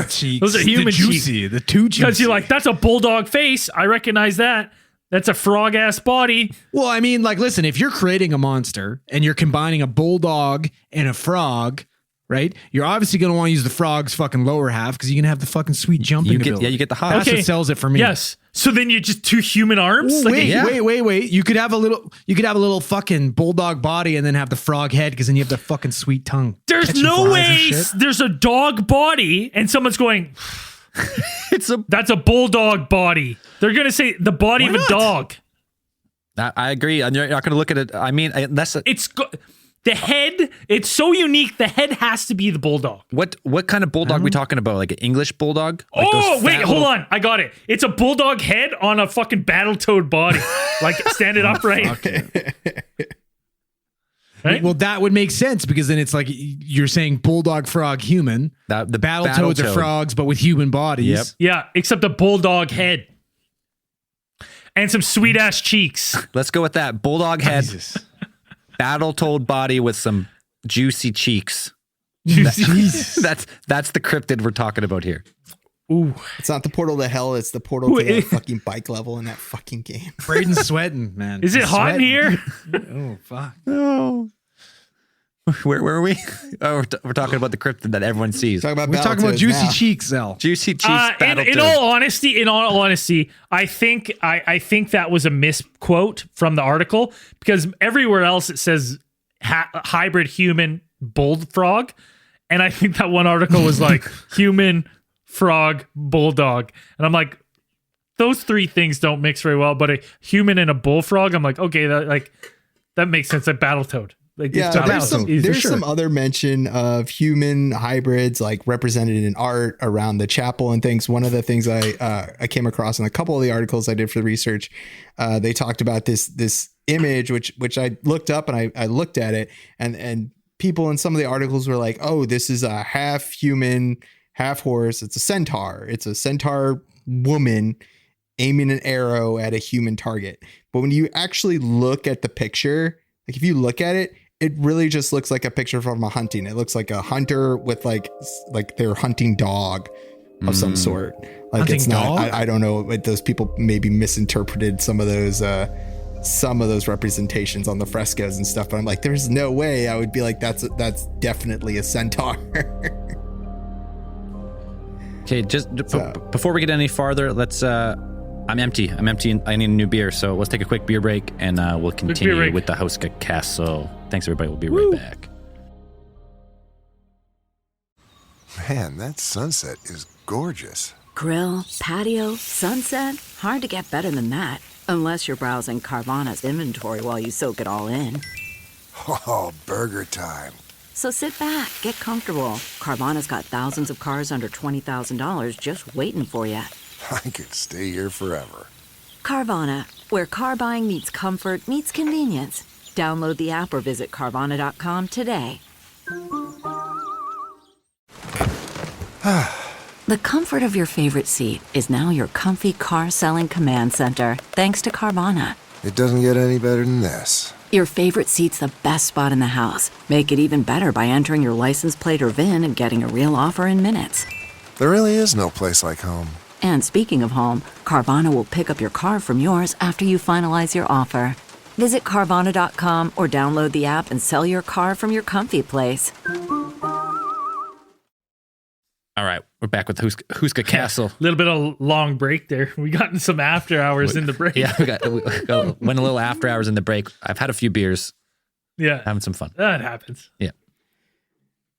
are human the cheeks. juicy, the two juicy. Because you're like, that's a bulldog face. I recognize that. That's a frog ass body. Well, I mean, like, listen, if you're creating a monster and you're combining a bulldog and a frog, right? You're obviously going to want to use the frog's fucking lower half because you can have the fucking sweet jumping ability. You get the hop. That's what sells it for me. Yes. So then you're just two human arms. Ooh, Like wait. You could have a little fucking bulldog body and then have the frog head because then you have the fucking sweet tongue. There's Catching no flies way and shit. there's a dog body and someone's going, that's a bulldog body. They're going to say the body Why of a not? dog. I agree. And you're not going to look at it. I mean, unless It's The head, it's so unique. The head has to be the bulldog. What kind of bulldog are we talking about? Like an English bulldog? Like Oh, those wait, fat hold little- on. I got it. It's a bulldog head on a fucking battle-toad body. Like, standing upright. Right? Well, that would make sense because then it's like you're saying bulldog, frog, human. The Battletoads are frogs, but with human bodies. Yep. Yeah, except a bulldog head. And some sweet-ass cheeks. Let's go with that. Bulldog head, Jesus. battle-toad body with some juicy cheeks. Jesus. That's the cryptid we're talking about here. Ooh. It's not the portal to hell. It's the portal to that fucking bike level in that fucking game. Braden's sweating, man. Is it He's hot in sweating. here? Oh, fuck. Oh. Where were we? Oh, we're talking about the cryptid that everyone sees. Talking about We're talking about Battletoads juicy now. cheeks, Zell. Juicy cheeks. In all honesty, I think that was a misquote from the article because everywhere else it says hybrid human bullfrog, and I think that one article was like human frog bulldog, and I'm like, those three things don't mix very well. But a human and a bullfrog, I'm like, okay, that makes sense. Like Battletoad. Like, Yeah, it's Battletoad. there's For sure. some other mention of human hybrids like represented in art around the chapel and things. One of the things I came across in a couple of the articles I did for the research, they talked about this image which I looked up and I looked at it and people in some of the articles were like, oh, this is a half human, half horse. It's a centaur. It's a centaur woman aiming an arrow at a human target. But when you actually look at the picture, like if you look at it, it really just looks like a picture from a hunting. It looks like a hunter with like their hunting dog of some sort. Like Hunting it's not. dog? I don't know. Those people maybe misinterpreted some of those representations on the frescoes and stuff. But I'm like, there's no way I would be like that's definitely a centaur. Okay, just before we get any farther, let's. I'm empty. And I need a new beer. So let's take a quick beer break and we'll continue break. with the Houska Castle. Thanks, everybody. We'll be right back. Man, that sunset is gorgeous. Grill, patio, sunset. Hard to get better than that. Unless you're browsing Carvana's inventory while you soak it all in. Oh, burger time. So sit back, get comfortable. Carvana's got thousands of cars under $20,000 just waiting for you. I could stay here forever. Carvana, where car buying meets comfort meets convenience. Download the app or visit Carvana.com today. The comfort of your favorite seat is now your comfy car selling command center, thanks to Carvana. It doesn't get any better than this. Your favorite seat's the best spot in the house. Make it even better by entering your license plate or VIN and getting a real offer in minutes. There really is no place like home. And speaking of home, Carvana will pick up your car from yours after you finalize your offer. Visit Carvana.com or download the app and sell your car from your comfy place. All right, we're back with Houska Castle. A little bit of long break there. We got in some after hours in the break. Yeah, went a little after hours in the break. I've had a few beers, Yeah. having some fun. That happens. Yeah.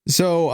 So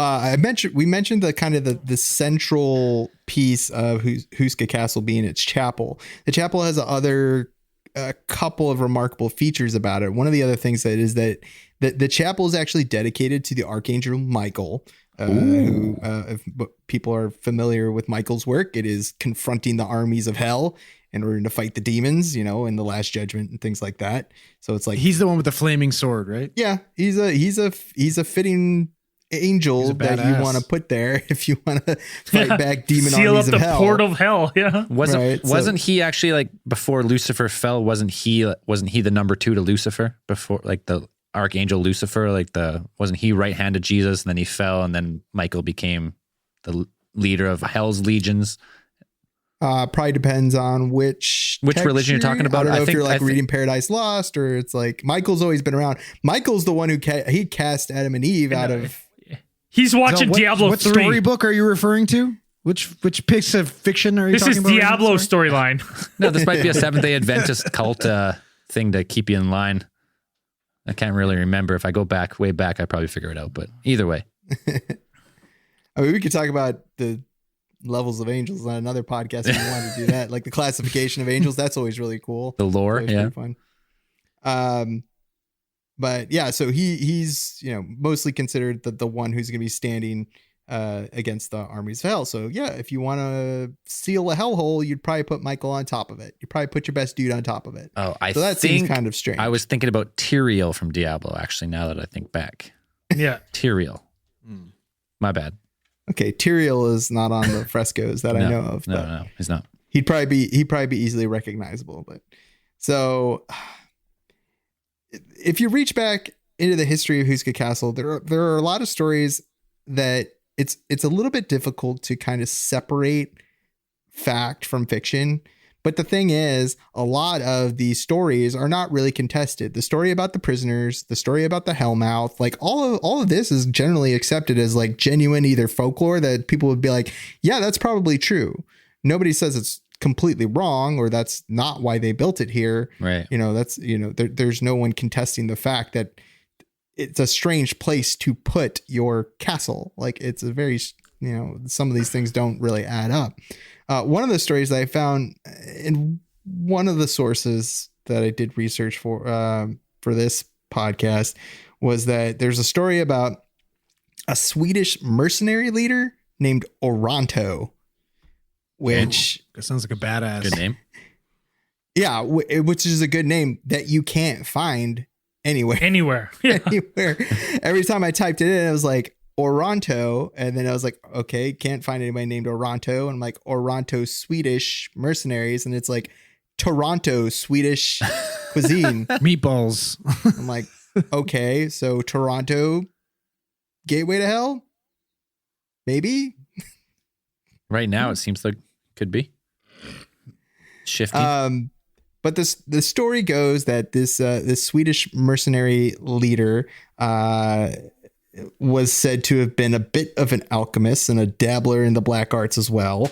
we mentioned the kind of the central piece of Houska Castle being its chapel. The chapel has a couple of remarkable features about it. One of the other things that the chapel is actually dedicated to the Archangel Michael, who, if people are familiar with Michael's work, it is confronting the armies of hell in order to fight the demons, in the Last Judgment and things like that. So it's like He's the one with the flaming sword, right? yeah, he's a fitting angel that you badass. want to put there if you want to fight back demon Seal armies up of the hell. port of hell. Yeah. Wasn't he actually like before Lucifer fell? Wasn't he the number 2 to Lucifer before, like the Archangel Lucifer? Wasn't he right hand to Jesus and then he fell and then Michael became the leader of hell's legions? Probably depends on which religion you're talking about. I don't know I if think- you're I like think- reading Paradise Lost or it's like Michael's always been around. Michael's the one who he cast Adam and Eve out of. He's watching So Diablo what 3. storybook are you referring to? Which piece of fiction are you This talking is about? right now? Diablo Sorry. storyline. No, this might be a Seventh-day Adventist cult thing to keep you in line. I can't really remember. If I go way back, I probably figure it out. But either way, I mean, we could talk about the levels of angels on another podcast if you wanted to do that. Like the classification of angels, that's always really cool. the lore, Always yeah. pretty fun. But yeah, so he's mostly considered the one who's going to be standing against the armies of hell. So yeah, if you want to seal a hellhole, you'd probably put Michael on top of it. You probably put your best dude on top of it. Oh, so that seems kind of strange. I was thinking about Tyrael from Diablo, actually, now that I think back. Yeah. Tyrael. My bad. Okay, Tyrael is not on the frescoes that I know of. No, he's not. He'd probably be easily recognizable. But so if you reach back into the history of Houska Castle, there are a lot of stories that it's a little bit difficult to kind of separate fact from fiction. But the thing is, a lot of these stories are not really contested. The story about the prisoners, the story about the Hellmouth, like all of this is generally accepted as like genuine either folklore that people would be like, yeah, that's probably true. Nobody says it's completely wrong or that's not why they built it here. Right. There's no one contesting the fact that it's a strange place to put your castle. Like it's a very, some of these things don't really add up. One of the stories that I found in one of the sources that I did research for this podcast was that there's a story about a Swedish mercenary leader named Oranto, which that sounds like a badass. Good name. Yeah, which is a good name that you can't find anywhere. Yeah. Anywhere. Every time I typed it in, it was like Oranto, and then I was like, okay, can't find anybody named Oranto, and I'm like Oranto Swedish mercenaries, and it's like Toronto Swedish cuisine meatballs. I'm like, okay, so Toronto gateway to hell, maybe. Right now, it seems like could be shifty. But the story goes that this Swedish mercenary leader was said to have been a bit of an alchemist and a dabbler in the black arts as well.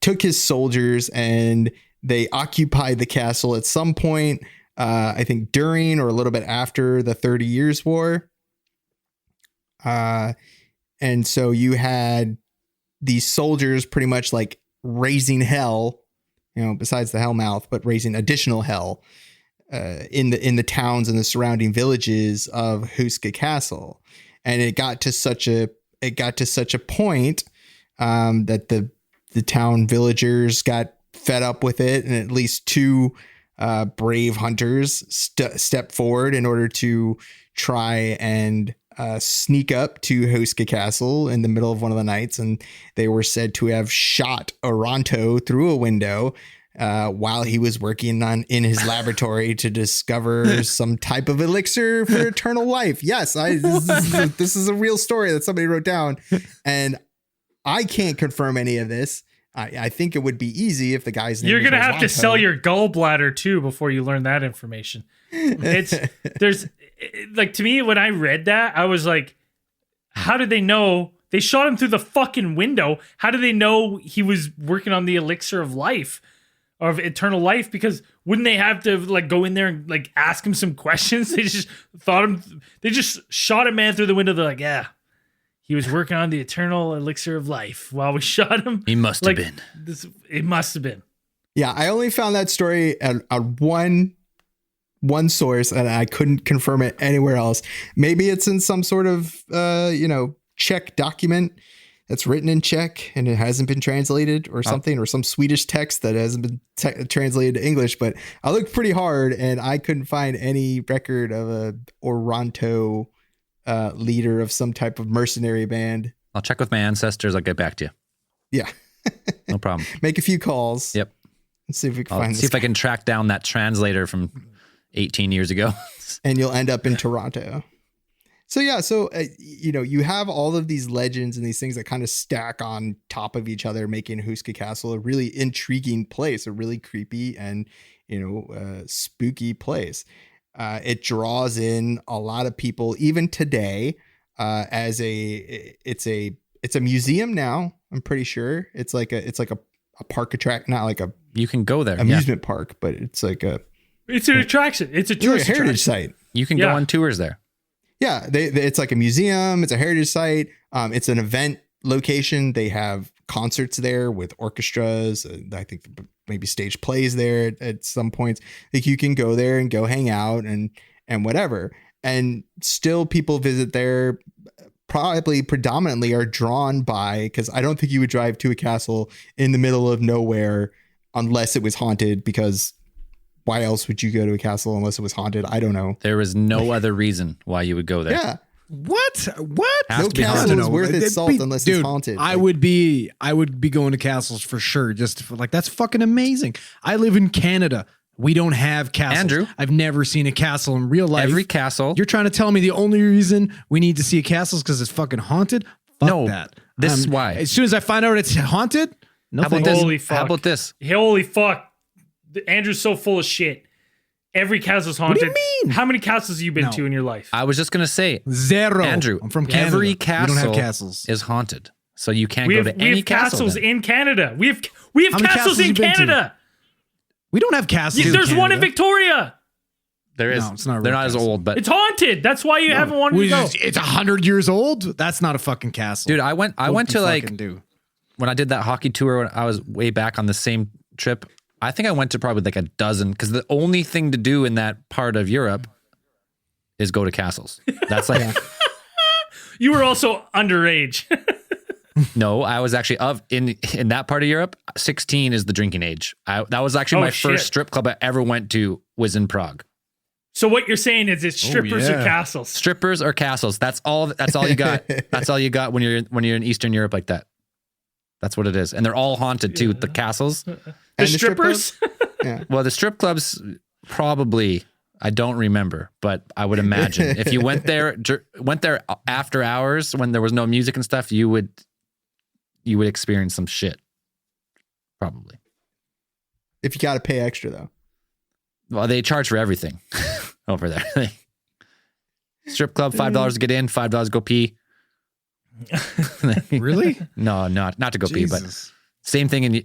Took his soldiers and they occupied the castle at some point, I think during or a little bit after the 30 Years' War. And so you had these soldiers pretty much like raising hell, besides the Hellmouth, but raising additional hell in the towns and the surrounding villages of Houska Castle. And it got to such a point that the town villagers got fed up with it, and at least two brave hunters stepped forward in order to try and sneak up to Houska Castle in the middle of one of the nights, and they were said to have shot Oranto through a window while he was working in his laboratory to discover some type of elixir for eternal life. Yes, this is a real story that somebody wrote down, and I can't confirm any of this. I think it would be easy if the guy's name You're gonna was have to Oranto. sell your gallbladder too before you learn that information. There's like, to me, when I read that, I was like, how did they know? They shot him through the fucking window. How did they know he was working on the elixir of life, of eternal life? Because wouldn't they have to like go in there and like ask him some questions? They just shot a man through the window. They're like, yeah, he was working on the eternal elixir of life while we shot him. He must have been. It must have been. Yeah, I only found that story at one source, and I couldn't confirm it anywhere else. Maybe it's in some sort of Czech document that's written in Czech and it hasn't been translated or something, or some Swedish text that hasn't been translated to English. But I looked pretty hard and I couldn't find any record of a Oranto leader of some type of mercenary band. I'll check with my ancestors. I'll get back to you. Yeah. No problem. Make a few calls. Yep. Let's see if we can I'll find see this if I can track down that translator from 18 years ago. and you'll end up in Toronto. So yeah, you have all of these legends and these things that kind of stack on top of each other, making Houska Castle a really intriguing place, a really creepy and spooky place. It draws in a lot of people even today. It's a museum now. I'm pretty sure it's like a park attract, not like a You can go there. amusement park, but it's like It's an attraction. It's a tourist heritage attraction. site. You can go on tours there. Yeah, it's like a museum. It's a heritage site. It's an event location. They have concerts there with orchestras. I think maybe stage plays there at some points. Like you can go there and go hang out and and whatever. And still people visit there, probably predominantly are drawn by, because I don't think you would drive to a castle in the middle of nowhere unless it was haunted, because why else would you go to a castle unless it was haunted? I don't know. There is no other reason why you would go there. Yeah. What? Has No to be castle haunted. is worth its salt unless Dude, it's haunted. I would be going to castles for sure. Just for, like, that's fucking amazing. I live in Canada. We don't have castles. Andrew. I've never seen a castle in real life. Every castle. You're trying to tell me the only reason we need to see a castle is because it's fucking haunted? Fuck No, that. this is why. As soon as I find out it's haunted, no How about thanks. this? Holy fuck. How about this? Holy fuck. Andrew's so full of shit. Every castle's haunted. What do you mean? How many castles have you been No. to in your life? I was just gonna say, Zero. Andrew. I'm from Canada. Every We castle don't have castles. is haunted, so you can't we go have, to we any have castle. castles then. in Canada. We have How many castles castles in you been to? Canada. We don't have castles. in There's one in Canada. Victoria. There is. No, it's not a They're real not as castle. old, but It's haunted. That's why you haven't wanted to go. It's 100 years old. That's not a fucking castle. dude, I went What to you like fucking do. when I did that hockey tour when I was way back on the same trip. I think I went to probably like a dozen, because the only thing to do in that part of Europe is go to castles. That's like You were also underage. no, I was actually in that part of Europe. 16 is the drinking age. That was actually Oh, my shit. first strip club I ever went to was in Prague. So what you're saying is it's strippers or yeah. castles. Strippers or castles. That's all you got. That's all you got when you're in Eastern Europe like that. That's what it is. And they're all haunted too, the castles. The And the strip strippers? Yeah. Well, the strip clubs probably, I don't remember, but I would imagine if you went there after hours when there was no music and stuff, you would experience some shit. Probably. If you got to pay extra, though. Well, they charge for everything over there. Strip club, $5 to get in, $5 to go pee. Really? No, not to go pee, but Jesus. same thing. In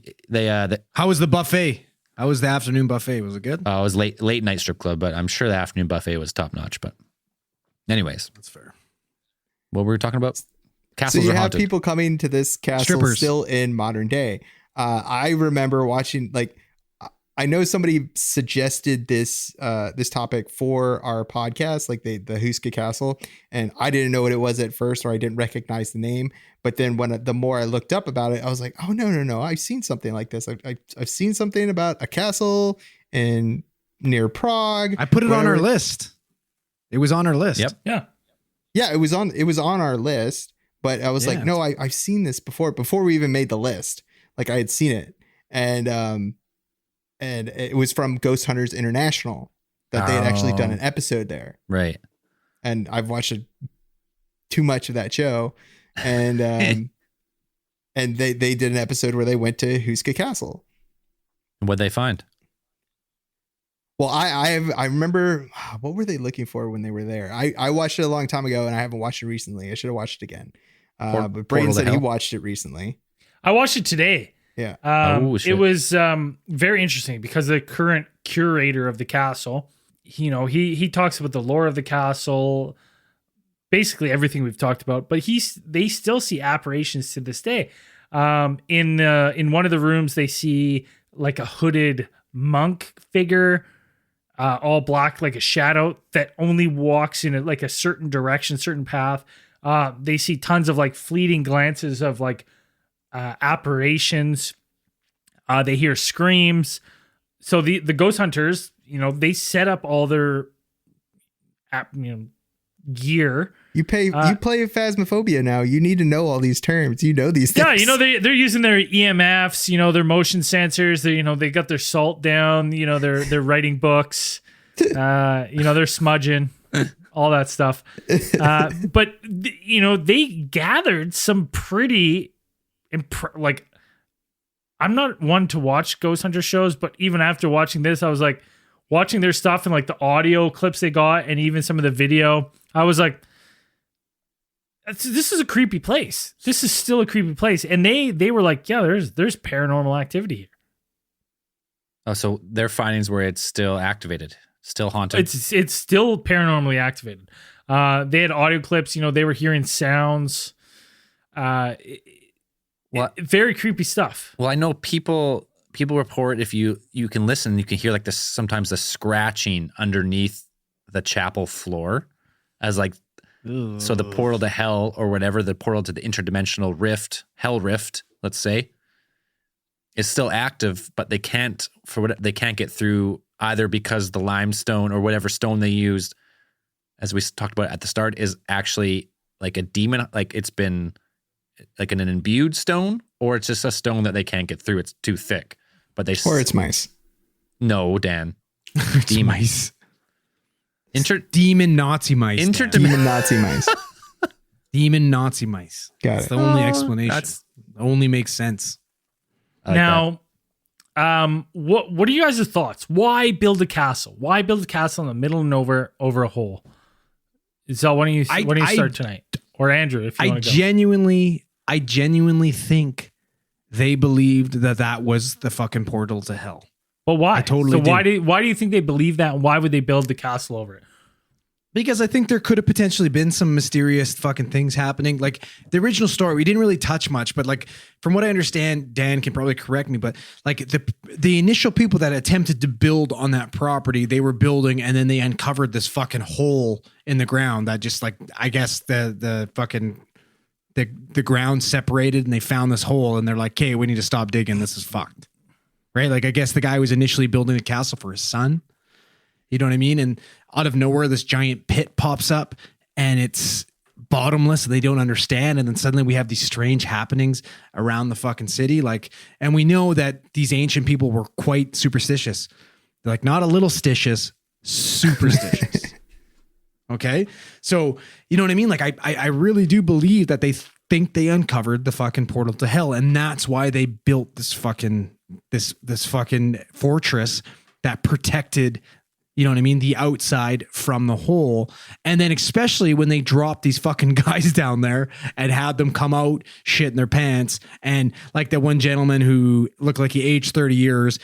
How was the buffet? How was the afternoon buffet? Was it good? it was late night strip club, but I'm sure the afternoon buffet was top notch. But anyways, That's fair. what were we talking about? So Castles you are have haunted. people coming to this castle Strippers. still in modern day. I remember watching, like, I know somebody suggested this this topic for our podcast, like the Houska Castle, and I didn't know what it was at first, or I didn't recognize the name. But then the more I looked up about it, I was like, oh no, I've seen something like this. I've seen something about a castle near Prague. I put it on our whatever. list. It was on our list. Yep. Yeah. Yeah, it was on our list, but I was Yeah. like, no, I've seen this before we even made the list. Like, I had seen it, and it was from Ghost Hunters International that they had actually done an episode there. Right. And I've watched too much of that show, and and they did an episode where they went to Houska Castle. What'd they find? Well, I remember, what were they looking for when they were there? I watched it a long time ago, and I haven't watched it recently. I should have watched it again. But Portal Brayden to said he Hell? watched it recently. I watched it today. Yeah. Oh, It shit. was very interesting because the current curator of the castle, he talks about the lore of the castle, basically everything we've talked about, but they still see apparitions to this day. In one of the rooms, they see like a hooded monk figure, all black, like a shadow that only walks in like a certain direction, certain path. They see tons of like fleeting glances of like apparitions. They hear screams. So the ghost hunters, they set up all their gear. You play Phasmophobia now. You need to know all these terms. You know these things. Yeah, they're using their EMFs, their motion sensors. They got their salt down. They're writing books. They're smudging, all that stuff. But they gathered some pretty I'm not one to watch ghost hunter shows, but even after watching this, I was like watching their stuff and like the audio clips they got and even some of the video. I was like, this is a creepy place. This is still a creepy place. And they were like, yeah, there's paranormal activity here. Oh, so their findings were it's still activated, still haunted. It's still paranormally activated. They had audio clips, they were hearing sounds. Very creepy stuff. Well, I know people report if you can listen, you can hear like sometimes the scratching underneath the chapel floor as like, so the portal to hell or whatever, the portal to the interdimensional rift, hell rift, let's say, is still active, but they can't get through either because the limestone or whatever stone they used, as we talked about at the start, is actually like a demon, like it's been like an imbued stone, or it's just a stone that they can't get through. It's too thick. But Or it's mice. No, Dan. It's mice. Demon Nazi mice. Demon Nazi mice. Demon Nazi mice. Got That's it. the only explanation. Only makes sense. like Now, what are you guys' thoughts? Why build a castle? Why build a castle in the middle of nowhere over a hole? So why don't you start tonight? Or Andrew, if you want to go. I genuinely think they believed that was the fucking portal to hell. But why? I totally why do you think they believe that, and why would they build the castle over it? Because I think there could have potentially been some mysterious fucking things happening. Like the original story, we didn't really touch much, but like from what I understand, Dan can probably correct me, but like the initial people that attempted to build on that property, they were building and then they uncovered this fucking hole in the ground that just like, I guess the fucking the ground separated and they found this hole and they're like, okay, we need to stop digging. This is fucked. Right? Like I guess the guy was initially building a castle for his son. You know what I mean? And out of nowhere, this giant pit pops up and it's bottomless. They don't understand. And then suddenly we have these strange happenings around the fucking city. Like, and we know that these ancient people were quite superstitious. They're like not a little stitious, superstitious. Okay. So, you know what I mean? Like I really do believe that they think they uncovered the fucking portal to hell. And that's why they built this fucking fortress that protected, you know what I mean, the outside from the hole. And then especially when they dropped these fucking guys down there and had them come out shit in their pants. And like that one gentleman who looked like he aged 30 years,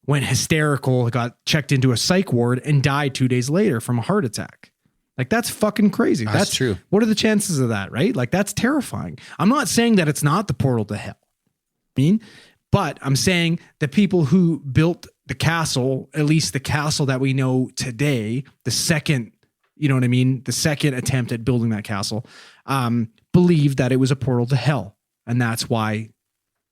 went hysterical, got checked into a psych ward and died 2 days later from a heart attack. Like that's fucking crazy. That's true. What are the chances of that, right? Like that's terrifying. I'm not saying that it's not the portal to hell. But I'm saying the people who built the castle, at least the castle that we know today, the second, you know what I mean? The second attempt at building that castle, believed that it was a portal to hell. And that's why,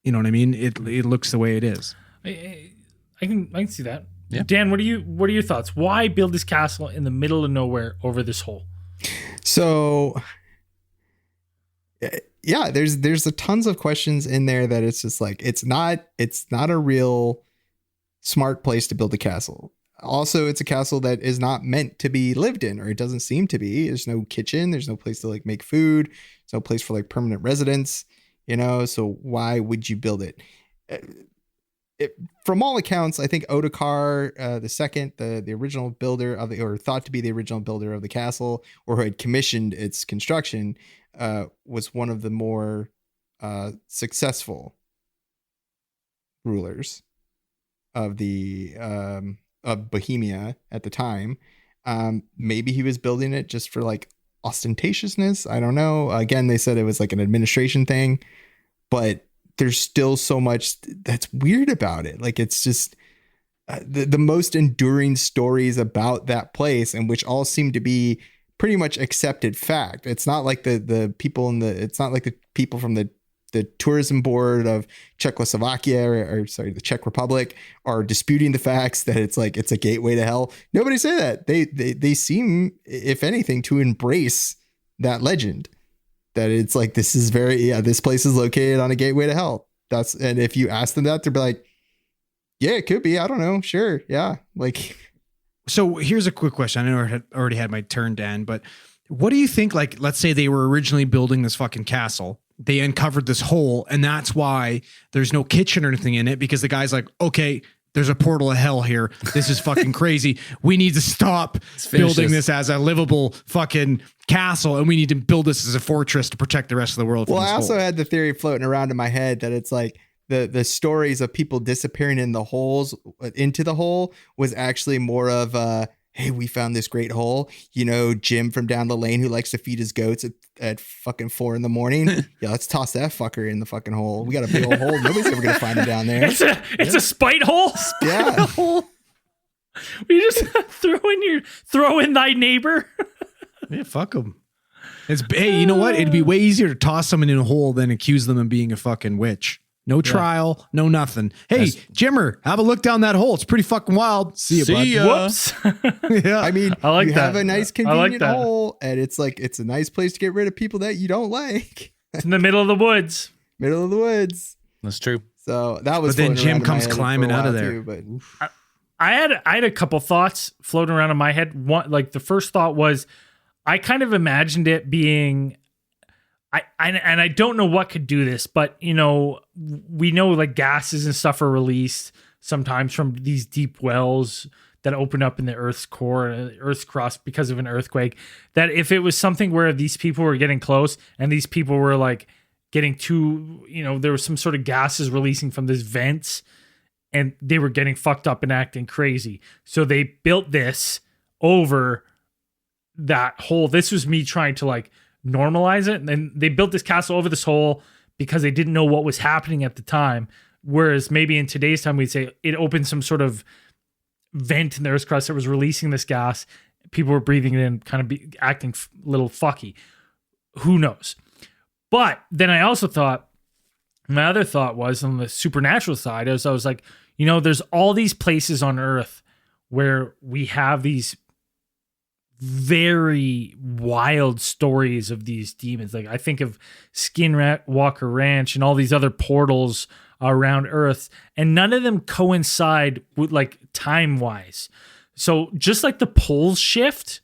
you know what I mean? It looks the way it is. I can see that. Yeah. Dan, what are your thoughts? Why build this castle in the middle of nowhere over this hole? So yeah, there's a tons of questions in there that it's just like, it's not a real smart place to build a castle. Also, it's a castle that is not meant to be lived in, or it doesn't seem to be. There's no kitchen. There's no place to like make food. There's no place for like permanent residence, you know? So why would you build it? From all accounts, I think Ottokar the second, the original builder of or thought to be the original builder of the castle, or who had commissioned its construction, was one of the more successful rulers of the of Bohemia at the time. Maybe he was building it just for like ostentatiousness. I don't know. Again, they said it was like an administration thing, but there's still so much that's weird about it. Like it's just the most enduring stories about that place, and which all seem to be pretty much accepted fact. It's not like the people it's not like the people from the tourism board of Czechoslovakia or the Czech Republic are disputing the facts that it's like it's a gateway to hell. Nobody say that. They seem, if anything, to embrace that legend. That it's like, this is this place is located on a gateway to hell. And if you ask them that, they'll be like, yeah, it could be. I don't know. Sure. Yeah. Like, so here's a quick question. I know I already had my turn, Dan, but what do you think? Like, let's say they were originally building this fucking castle. They uncovered this hole, and that's why there's no kitchen or anything in it, because the guy's like, okay, there's a portal of hell here. This is fucking crazy. We need to stop building this as a livable fucking castle, and we need to build this as a fortress to protect the rest of the world. Well, I also had the theory floating around in my head that it's like the stories of people disappearing in the holes into the hole was actually more of hey, we found this great hole. You know, Jim from down the lane who likes to feed his goats at fucking 4 a.m. Yeah, let's toss that fucker in the fucking hole. We got a big old hole. Nobody's ever gonna find him down there. It's a spite hole. Yeah. You just throw in thy neighbor. Yeah, fuck them. Hey, you know what? It'd be way easier to toss someone in a hole than accuse them of being a fucking witch. No trial, no nothing. Hey, Jimmer, have a look down that hole. It's pretty fucking wild. See you, bud. Whoops. Yeah. I mean, I like you that. have a nice convenient that. hole, and it's a nice place to get rid of people that you don't like. It's in the middle of the woods. Middle of the woods. That's true. So that was. But then floating Jim around in my comes head for a climbing out of while there. too, but I had a couple thoughts floating around in my head. One, like the first thought was, I kind of imagined it being. I don't know what could do this, but we know like gases and stuff are released sometimes from these deep wells that open up in the Earth's core, Earth's crust because of an earthquake. That if it was something where these people were getting close and these people were like getting too, there was some sort of gases releasing from these vents and they were getting fucked up and acting crazy. So they built this over that hole. This was me trying to like normalize it, and they built this castle over this hole because they didn't know what was happening at the time, whereas maybe in today's time we'd say it opened some sort of vent in the Earth's crust that was releasing this gas. People were breathing it in, kind of acting a little fucky. Who knows? But then I also thought, my other thought was on the supernatural side, I was like, there's all these places on Earth where we have these very wild stories of these demons. Like I think of Skinwalker Ranch and all these other portals around Earth, and none of them coincide with like time wise. So just like the poles shift,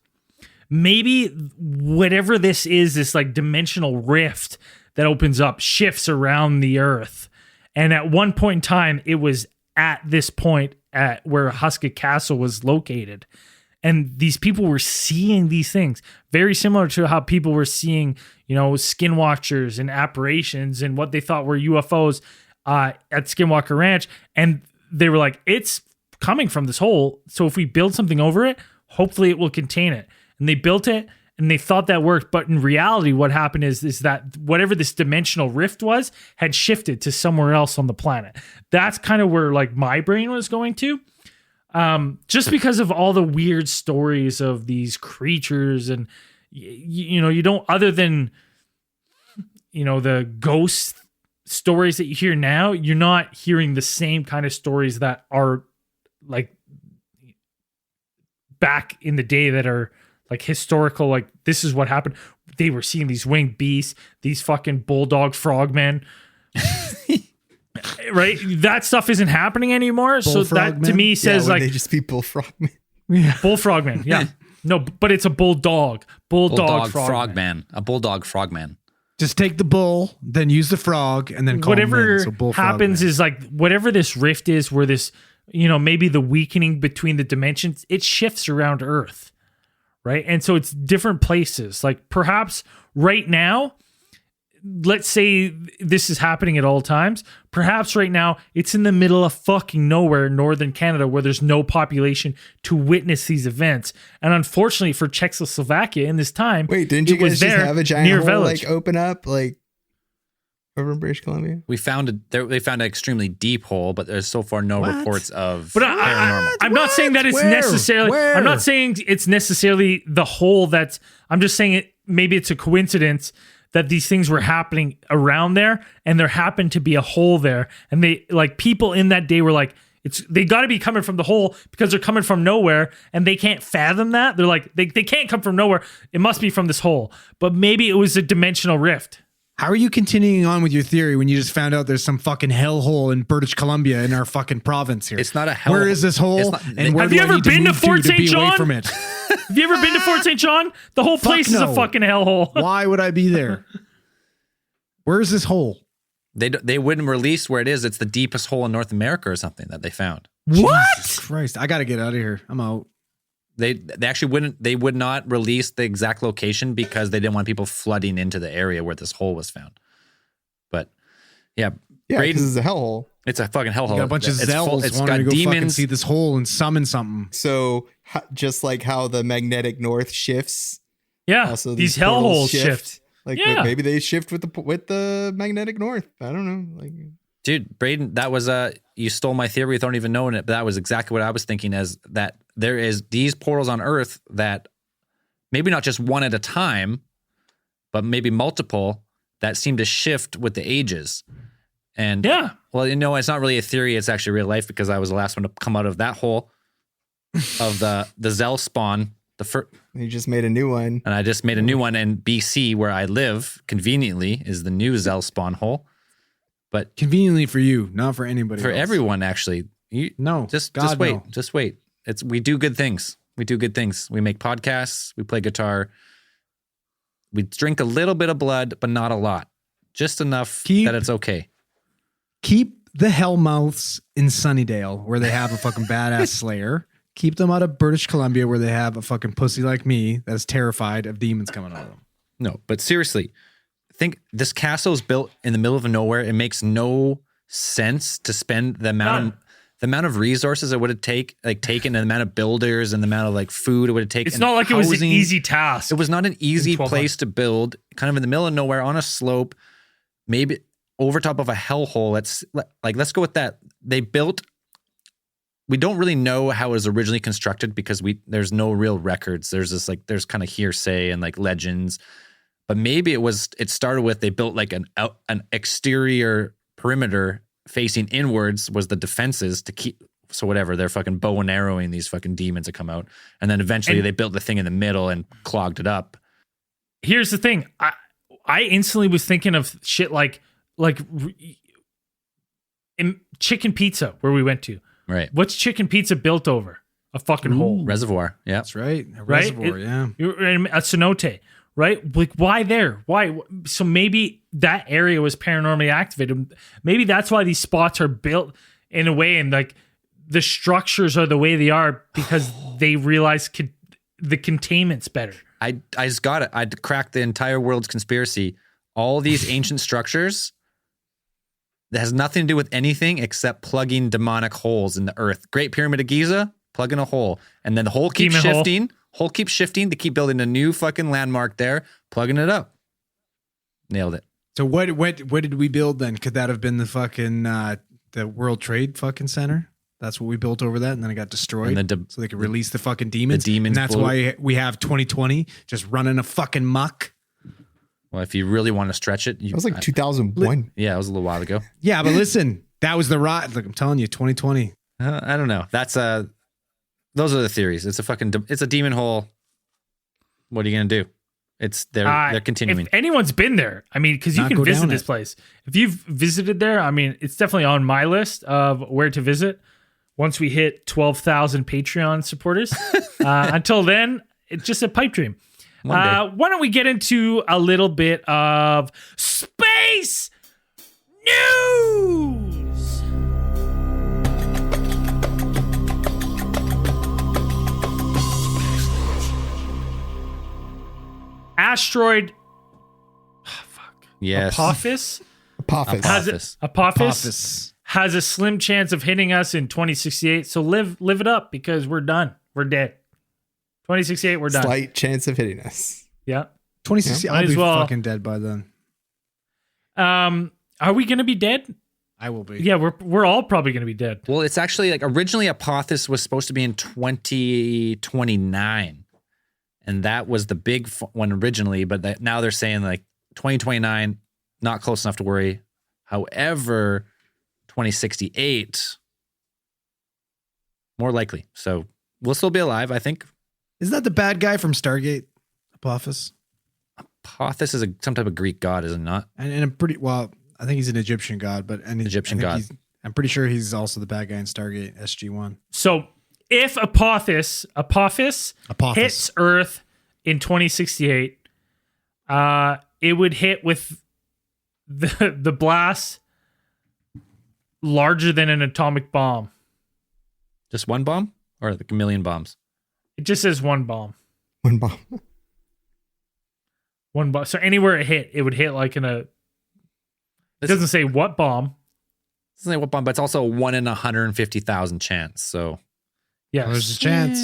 maybe whatever this is, this like dimensional rift that opens up shifts around the Earth. And at one point in time, it was at this point at where Houska Castle was located. And these people were seeing these things, very similar to how people were seeing, skinwatchers and apparitions and what they thought were UFOs at Skinwalker Ranch. And they were like, it's coming from this hole. So if we build something over it, hopefully it will contain it. And they built it and they thought that worked. But in reality, what happened is that whatever this dimensional rift was had shifted to somewhere else on the planet. That's kind of where like my brain was going to. Just because of all the weird stories of these creatures and, you don't, other than, the ghost stories that you hear now, you're not hearing the same kind of stories that are like back in the day that are like historical. Like this is what happened. They were seeing these winged beasts, these fucking bulldog frogmen. Right, that stuff isn't happening anymore. So that to me says like they just be bullfrogmen. Bullfrogman. Yeah, no, but it's a bulldog frogman. A bulldog frogman. Just take the bull, then use the frog, and then call whatever him in. So happens is like whatever this rift is, where this maybe the weakening between the dimensions, it shifts around Earth, right? And so it's different places. Like perhaps right now, let's say this is happening at all times. Perhaps right now it's in the middle of fucking nowhere in northern Canada where there's no population to witness these events. And unfortunately for Czechoslovakia in this time, wait, didn't you guys just have a giant hole village like open up like over in British Columbia? They found an extremely deep hole, but there's so far no reports of but paranormal. I'm not saying that it's necessarily. Where? I'm not saying it's necessarily the hole that's. I'm just saying it. Maybe it's a coincidence that these things were happening around there, and there happened to be a hole there, and they like people in that day were like, they got to be coming from the hole because they're coming from nowhere, and they can't fathom that. They're like, they can't come from nowhere. It must be from this hole, but maybe it was a dimensional rift. How are you continuing on with your theory when you just found out there's some fucking hellhole in British Columbia in our fucking province here? It's not a hell. Where is this hole? And where Have do you I ever need to been to move Fort to St. be away John? from it? Have you ever been to Fort St. John? The whole place is a no. fucking hellhole. Why would I be there? Where is this hole? They wouldn't release where it is. It's the deepest hole in North America or something that they found. What? Jesus Christ! I got to get out of here. I'm out. They actually wouldn't. They would not release the exact location because they didn't want people flooding into the area where this hole was found. But yeah, because it's a hellhole. It's a fucking hellhole. You got a bunch of Zells it's wanting got to go fucking demons. see this hole and summon something. So just like how the magnetic north shifts, Yeah, also these portals hellholes shift. Like Yeah. maybe they shift with the magnetic north. I don't know. Like Dude, Braden, that was you stole my theory without even knowing it, but that was exactly what I was thinking, as that there is these portals on Earth that maybe not just one at a time, but maybe multiple that seem to shift with the ages. And well, it's not really a theory, it's actually real life, because I was the last one to come out of that hole of the Zell spawn. You just made a new one. And I just made a new one in BC, where I live, conveniently, is the new Zell spawn hole. But conveniently for you, not for anybody for else. everyone, actually. Just wait. No. Just wait. We do good things. We make podcasts. We play guitar. We drink a little bit of blood, but not a lot. Just enough that it's okay. Keep the Hellmouths in Sunnydale, where they have a fucking badass slayer. Keep them out of British Columbia, where they have a fucking pussy like me that is terrified of demons coming out of them. No, but seriously, think this castle is built in the middle of nowhere. It makes no sense to spend the amount of resources it would have taken, and the amount of builders and the amount of like food it would have taken. It's not like it was an easy task. It was not an easy place to build, kind of in the middle of nowhere on a slope, maybe over top of a hellhole. Let's go with that. They built. We don't really know how it was originally constructed, because there's no real records. There's kind of hearsay and like legends, but maybe it started with, they built like an exterior perimeter facing inwards was the defenses to keep, so whatever, they're fucking bow and arrowing these fucking demons that come out. And then eventually they built the thing in the middle and clogged it up. Here's the thing. I instantly was thinking of shit like in Chicken Pizza, where we went to. Right. What's Chicken Pizza built over? A fucking hole. Reservoir. Yeah. That's right. A Right? reservoir, yeah. A cenote, right? Like, why there? Why? So maybe that area was paranormally activated. Maybe that's why these spots are built in a way, and like the structures are the way they are, because they realize the containment's better. I just got it. I'd cracked the entire world's conspiracy. All these ancient structures that has nothing to do with anything except plugging demonic holes in the earth. Great Pyramid of Giza, plugging a hole. And then the hole keeps shifting. Hole keeps shifting. They keep building a new fucking landmark there, plugging it up. Nailed it. So what did we build then? Could that have been the fucking the World Trade fucking Center? That's what we built over that, and then it got destroyed, so they could release the fucking demons. The demons, and that's why we have 2020 just running a fucking muck. Well, if you really want to stretch it, That was like 2001. yeah, it was a little while ago. Yeah, but listen, that was the ride. Like I'm telling you, 2020. I don't know. Those are the theories. It's a demon hole. What are you gonna do? They're continuing. If anyone's been there, I mean, because you can visit this place. If you've visited there, I mean, it's definitely on my list of where to visit once we hit 12,000 Patreon supporters. Until then, it's just a pipe dream. Why don't we get into a little bit of space news? Asteroid. Yes. Apophis has a slim chance of hitting us in 2068. So live it up, because we're done. We're dead. 2068, we're done. Slight chance of hitting us. Yeah. 2068, I'll be fucking dead by then. Are we going to be dead? I will be. Yeah, we're all probably going to be dead. Well, it's actually like originally Apophis was supposed to be in 2029. And that was the big one originally, but now they're saying like 2029, not close enough to worry. However, 2068, more likely. So we'll still be alive, I think. Isn't that the bad guy from Stargate? Apophis? Apophis is some type of Greek god, is it not? And I'm pretty, well, I think he's an Egyptian god, but Egyptian god. I'm pretty sure he's also the bad guy in Stargate SG-1. So if Apophis hits Earth in 2068, it would hit with the blast larger than an atomic bomb. Just one bomb, or like a million bombs? It just says one bomb. One bomb. One bomb. So anywhere it hit, it would hit like in a. It doesn't say what bomb. It doesn't say what bomb, but it's also a 1 in 150,000 chance. So yeah, there's a chance.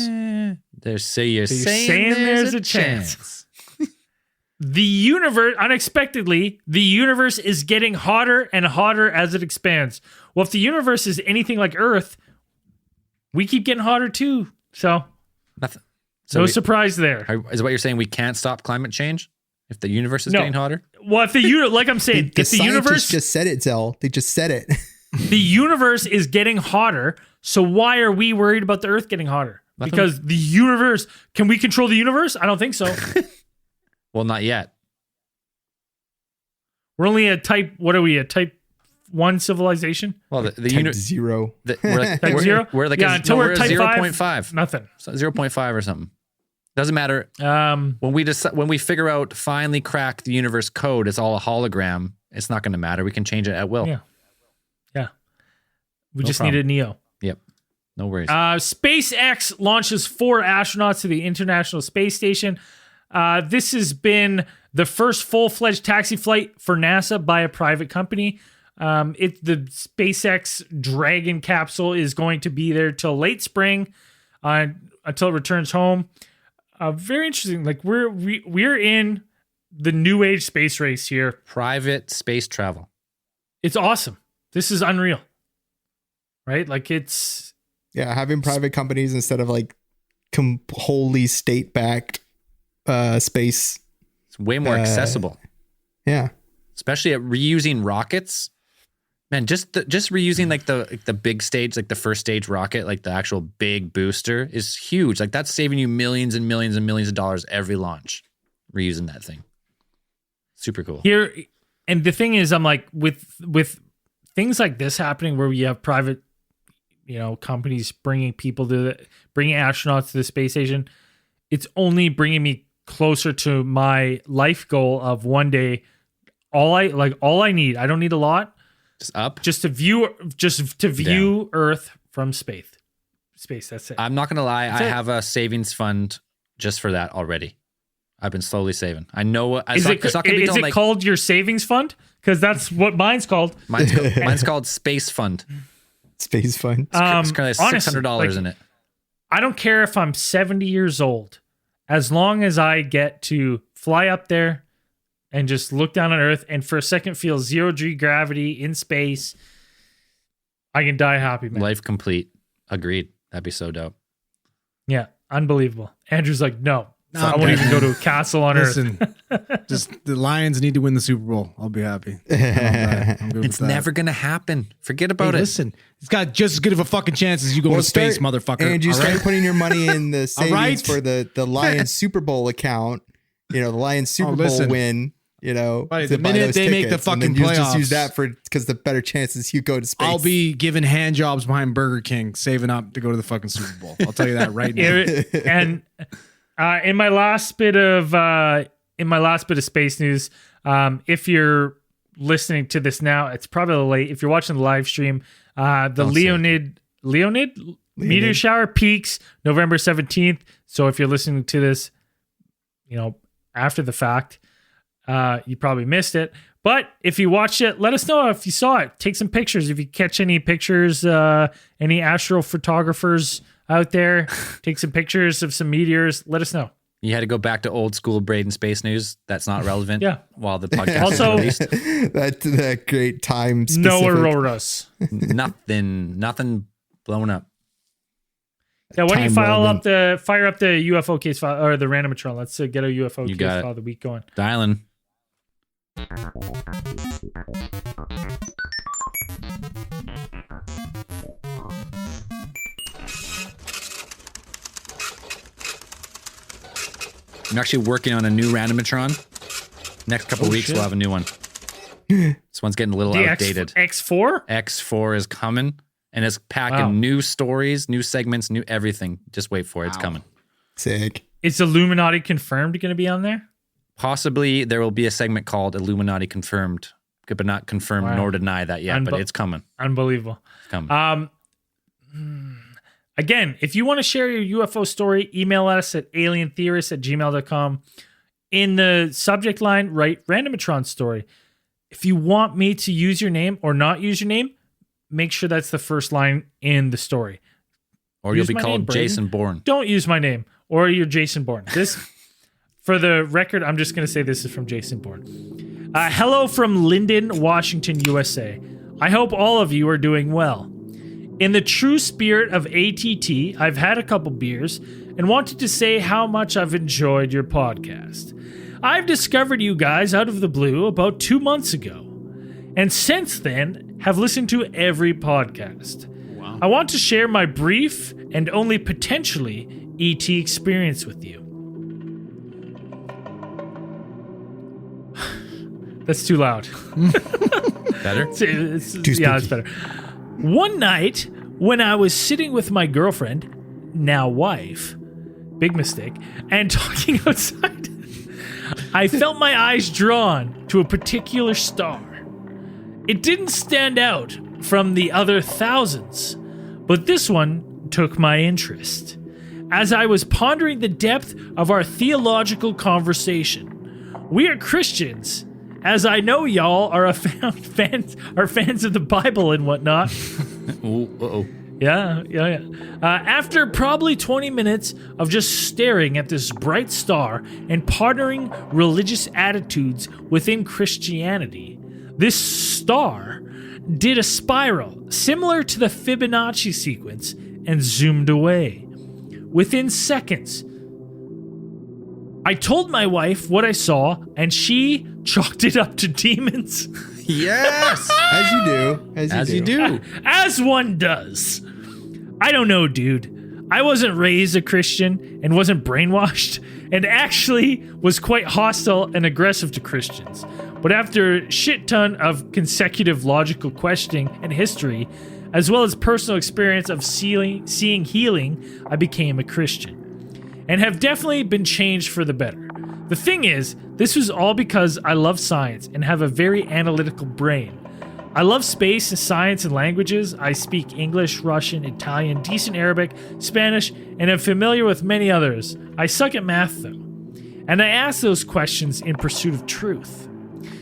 You're saying there's a chance. the universe, unexpectedly, the universe is getting hotter and hotter as it expands. Well, if the universe is anything like Earth, we keep getting hotter too. So, Nothing. no surprise there. Is what you're saying? We can't stop climate change if the universe is No. getting hotter? Well, if like I'm saying, The if the scientists universe, just said it, Zell. They just said it. the universe is getting hotter, so why are we worried about the Earth getting hotter? Nothing. Because the universe, can we control the universe? I don't think so. Well, not yet. We're only a type 1 civilization? Well, the Type 0. Type 0? We're like Yeah, until we're we're type 0.5. Nothing. So 0.5 or something. Doesn't matter. When we figure out, finally crack the universe code, it's all a hologram. It's not going to matter. We can change it at will. Yeah. We No just problem. need a Neo. Yep. No worries. SpaceX launches 4 astronauts to the International Space Station. This has been the first full-fledged taxi flight for NASA by a private company. The SpaceX Dragon capsule is going to be there till late spring until it returns home. Very interesting. Like we're in the new age space race here. Private space travel. It's awesome. This is unreal. Right? Like it's Yeah, having private companies instead of like wholly state-backed space. It's way more accessible, Yeah. especially at reusing rockets. Man, just reusing like the big stage, like the first stage rocket, like the actual big booster is huge. Like that's saving you millions and millions and millions of dollars every launch. Reusing that thing, super cool. here. And the thing is, I'm like with things like this happening where we have private, companies bringing bringing astronauts to the space station. It's only bringing me closer to my life goal of one day. All I need, I don't need a lot. Just to view Earth from space. That's it. I'm not gonna lie, I have a savings fund just for that already. I've been slowly saving. I know it's not gonna be is it called your savings fund? Because that's what mine's called. Mine's called Space Fund. Space fund. It's currently $600 honestly, in it. I don't care if I'm 70 years old, as long as I get to fly up there and just look down on Earth and for a second feel 0G gravity in space. I can die happy, man. Life complete. Agreed. That'd be so dope. Yeah, unbelievable. Andrew's like, no, I won't even go to a castle on Earth. Just the Lions need to win the Super Bowl. I'll be happy. I'm good It's with that. never gonna happen. Forget about it. Listen, it's got just as good of a fucking chance as you going to space, motherfucker. And you all start right? putting your money in the savings right. for the Lions Super Bowl account. The Lions Super Bowl listen. win. Right, to the buy minute those they make the tickets, and fucking then you just use playoffs. that because the better chances you go to space. I'll be giving hand jobs behind Burger King, saving up to go to the fucking Super Bowl. I'll tell you that right now. And in my last bit of space news, if you're listening to this now, it's probably late. If you're watching the live stream, the Leonid meteor shower peaks November 17th. So if you're listening to this, after the fact, you probably missed it. But if you watched it, let us know if you saw it. Take some pictures. If you catch any pictures, any astrophotographers out there, take some pictures of some meteors. Let us know. You had to go back to old school Braden Space News. That's not relevant. Yeah. While the podcast Also- is released. that great time Noah specific. wrote us. Nothing blowing up. Yeah, when you Time fire relevant. up the UFO case file or the randomatron, let's get a UFO You case got it. file of the week going. Dialing. I'm actually working on a new randomatron. Next couple weeks, shit. we'll have a new one. This one's getting a little The outdated. X4? X4 is coming, and it's packing Wow. new stories, new segments, new everything. Just wait for it. It's coming. Sick. Is Illuminati confirmed going to be on there? Possibly there will be a segment called Illuminati Confirmed, but not confirmed Wow. nor deny that yet, but it's coming. Unbelievable. It's coming. Again, if you want to share your UFO story, email us at alientheorists@gmail.com. In the subject line, write randomatron story. If you want me to use your name or not use your name, make sure that's the first line in the story. Or you'll use be my called name, Braden. Jason Bourne. Don't use my name or you're Jason Bourne. For the record, I'm just going to say this is from Jason Bourne. Hello from Linden, Washington, USA. I hope all of you are doing well. In the true spirit of ATT, I've had a couple beers and wanted to say how much I've enjoyed your podcast. I've discovered you guys out of the blue about 2 months ago, and since then have listened to every podcast. Wow. I want to share my brief and only potentially ET experience with you. That's too loud. Better? It's better. One night, when I was sitting with my girlfriend, now wife, big mistake, and talking outside, I felt my eyes drawn to a particular star. It didn't stand out from the other thousands, but this one took my interest. As I was pondering the depth of our theological conversation, we are Christians, as I know y'all are fans of the Bible and whatnot. Uh-oh. Yeah. After probably 20 minutes of just staring at this bright star and pondering religious attitudes within Christianity, this star did a spiral similar to the Fibonacci sequence and zoomed away. Within seconds, I told my wife what I saw, and she chalked it up to demons. Yes! As you do. As you do. As one does. I don't know, dude. I wasn't raised a Christian and wasn't brainwashed, and actually was quite hostile and aggressive to Christians. But after a shit ton of consecutive logical questioning and history, as well as personal experience of seeing healing, I became a Christian. And have definitely been changed for the better. The thing is, this was all because I love science and have a very analytical brain. I love space and science and languages. I speak English, Russian, Italian, decent Arabic, Spanish, and am familiar with many others. I suck at math, though. And I ask those questions in pursuit of truth.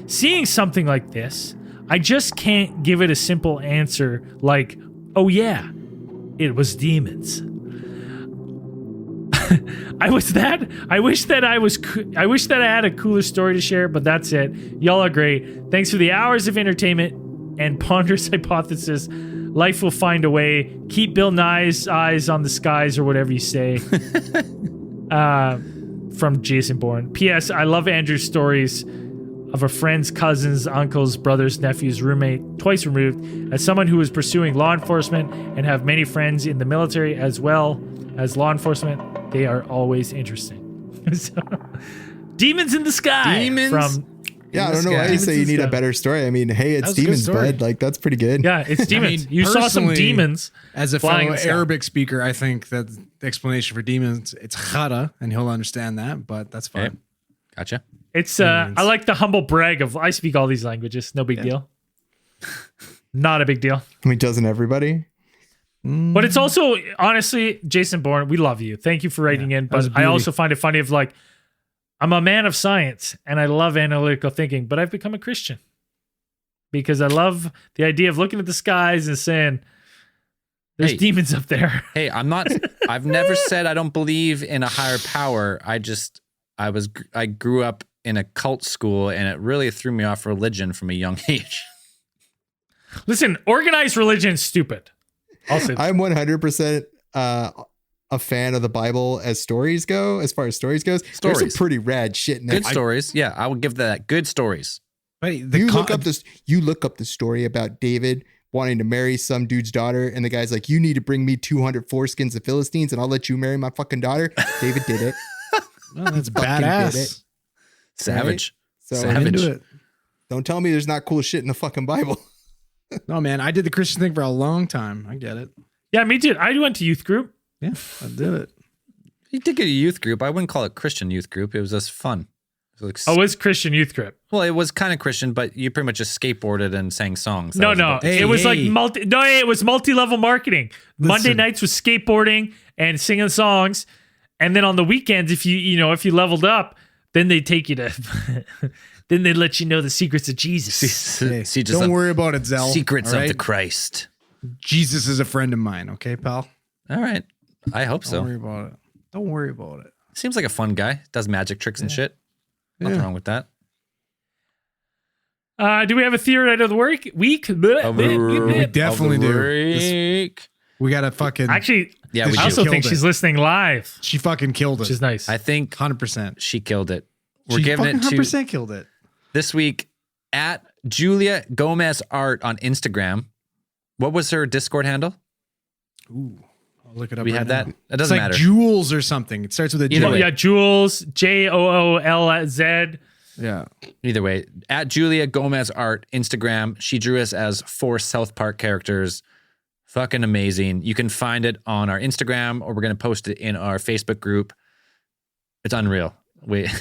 Seeing something like this, I just can't give it a simple answer like, oh yeah, it was demons. I wish that I had a cooler story to share, but that's it. Y'all are great. Thanks for the hours of entertainment and ponderous hypothesis. Life will find a way. Keep Bill Nye's eyes on the skies, or whatever you say. From Jason Bourne. P.S. I love Andrew's stories of a friend's cousins, uncles, brothers, nephews, roommate, twice removed. As someone who is pursuing law enforcement and have many friends in the military as well as law enforcement, they are always interesting. So, Demons in the Sky. Demons? I don't know why you Demons say in you the need a Sky. better story. I mean, hey, it's was a good demons, story. bud. Like, that's pretty good. Yeah, it's demons. You saw some personally, demons. As a flying fellow in the sky. Arabic speaker, I think that the explanation for demons, it's khara, and he'll understand that, but that's fine. Okay. Gotcha. It's I like the humble brag of I speak all these languages. No big deal. Not a big deal. I mean, doesn't everybody? But it's also, honestly, Jason Bourne, we love you. Thank you for writing in. was But a I beauty. also find it funny of like, I'm a man of science and I love analytical thinking, but I've become a Christian because I love the idea of looking at the skies and saying, there's Hey. demons up there. Hey, I've never said I don't believe in a higher power. I grew up in a cult school and it really threw me off religion from a young age. Listen, organized religion is stupid. I'll say that. I'm 100% a fan of the Bible as stories go. As far as stories goes, there's Stories. some pretty rad shit in there. Good stories. Yeah, I would give that good stories. But You look up the story about David wanting to marry some dude's daughter, and the guy's like, "You need to bring me 200 foreskins of Philistines, and I'll let you marry my fucking daughter." David did it. that's Fucking badass. did it. Savage. So Savage. Into it. don't tell me there's not cool shit in the fucking Bible. No, man, I did the Christian thing for a long time. I get it. Yeah, me too. I went to youth group. Yeah, I did it. You did get a youth group. I wouldn't call it Christian youth group. It was just fun. It was Oh, it's Christian youth group. well, it was kind of Christian, but you pretty much just skateboarded and sang songs. That No, was no. about- Hey, it was like hey. it was multi-level marketing. Monday nights was skateboarding and singing songs. And then on the weekends, if you leveled up, then they take you to then they let you know the secrets of Jesus. Hey, See, just don't the worry about it, Zell. secrets all of right? the Christ. Jesus is a friend of mine. Okay, pal. All right. I hope Don't so. worry about it. Don't worry about it. Seems like a fun guy. Does magic tricks and shit. Nothing wrong with that. Do we have a theory of the week? We definitely do. We got to fucking... Actually, Yeah, we I do. also think Killed she's it. listening live, She fucking killed it. which is nice. I think 100%. she killed it. We're She giving fucking it to 100% killed it. this week at Julia Gomez Art on Instagram. What was her Discord handle? Ooh, I'll look it up. We right had now. that. It doesn't It's like matter. Jules or something. It starts with a Either J. way. Yeah, Jules, JOOLZ. Yeah. Either way, at Julia Gomez Art Instagram, she drew us as 4 South Park characters. Fucking amazing. You can find it on our Instagram, or we're going to post it in our Facebook group. It's unreal.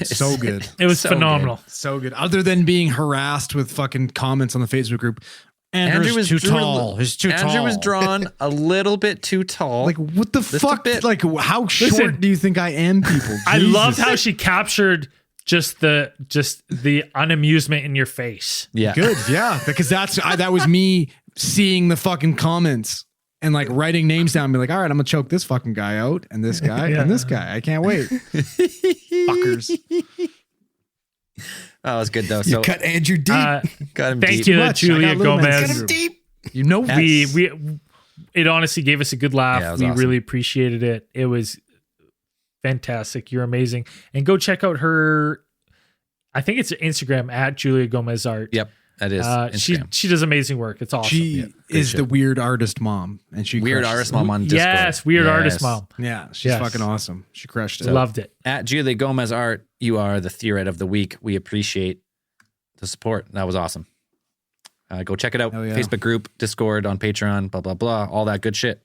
So good. It was So phenomenal. So good. Other than being harassed with fucking comments on the Facebook group. Andrew was too tall. He's too tall. Andrew was drawn a little bit too tall. Like, what the Just a fuck? bit. Like, how short Listen, do you think I am, people? I Jesus. loved how she captured just the unamusement in your face. Yeah. Good, yeah. Because that was me seeing the fucking comments and like writing names down and be like, all right, I'm gonna choke this fucking guy out and this guy and this guy. I can't wait. Fuckers. Oh, it was good though. You So cut Andrew deep. got him Thank deep. you to Much. I Julia got little man's Gomez. Andrew. deep. You know, We it honestly gave us a good laugh. Yeah, it was we awesome. really appreciated it. It was fantastic. You're amazing. And go check out her, I think it's Instagram at Julia Gomez Art. Yep, that is Instagram. She does amazing work. It's awesome. she is shit. the weird artist mom, and she Weird crushes artist it. mom on Discord. Yes, weird Yes. artist mom. Yeah, she's Yes. fucking awesome. She crushed it. Loved it. At Julia Gomez Art, you are the Theorist of the week. We appreciate the support. That was awesome. Go check it out. Hell yeah. Facebook group, Discord, on Patreon, blah, blah, blah. All that good shit.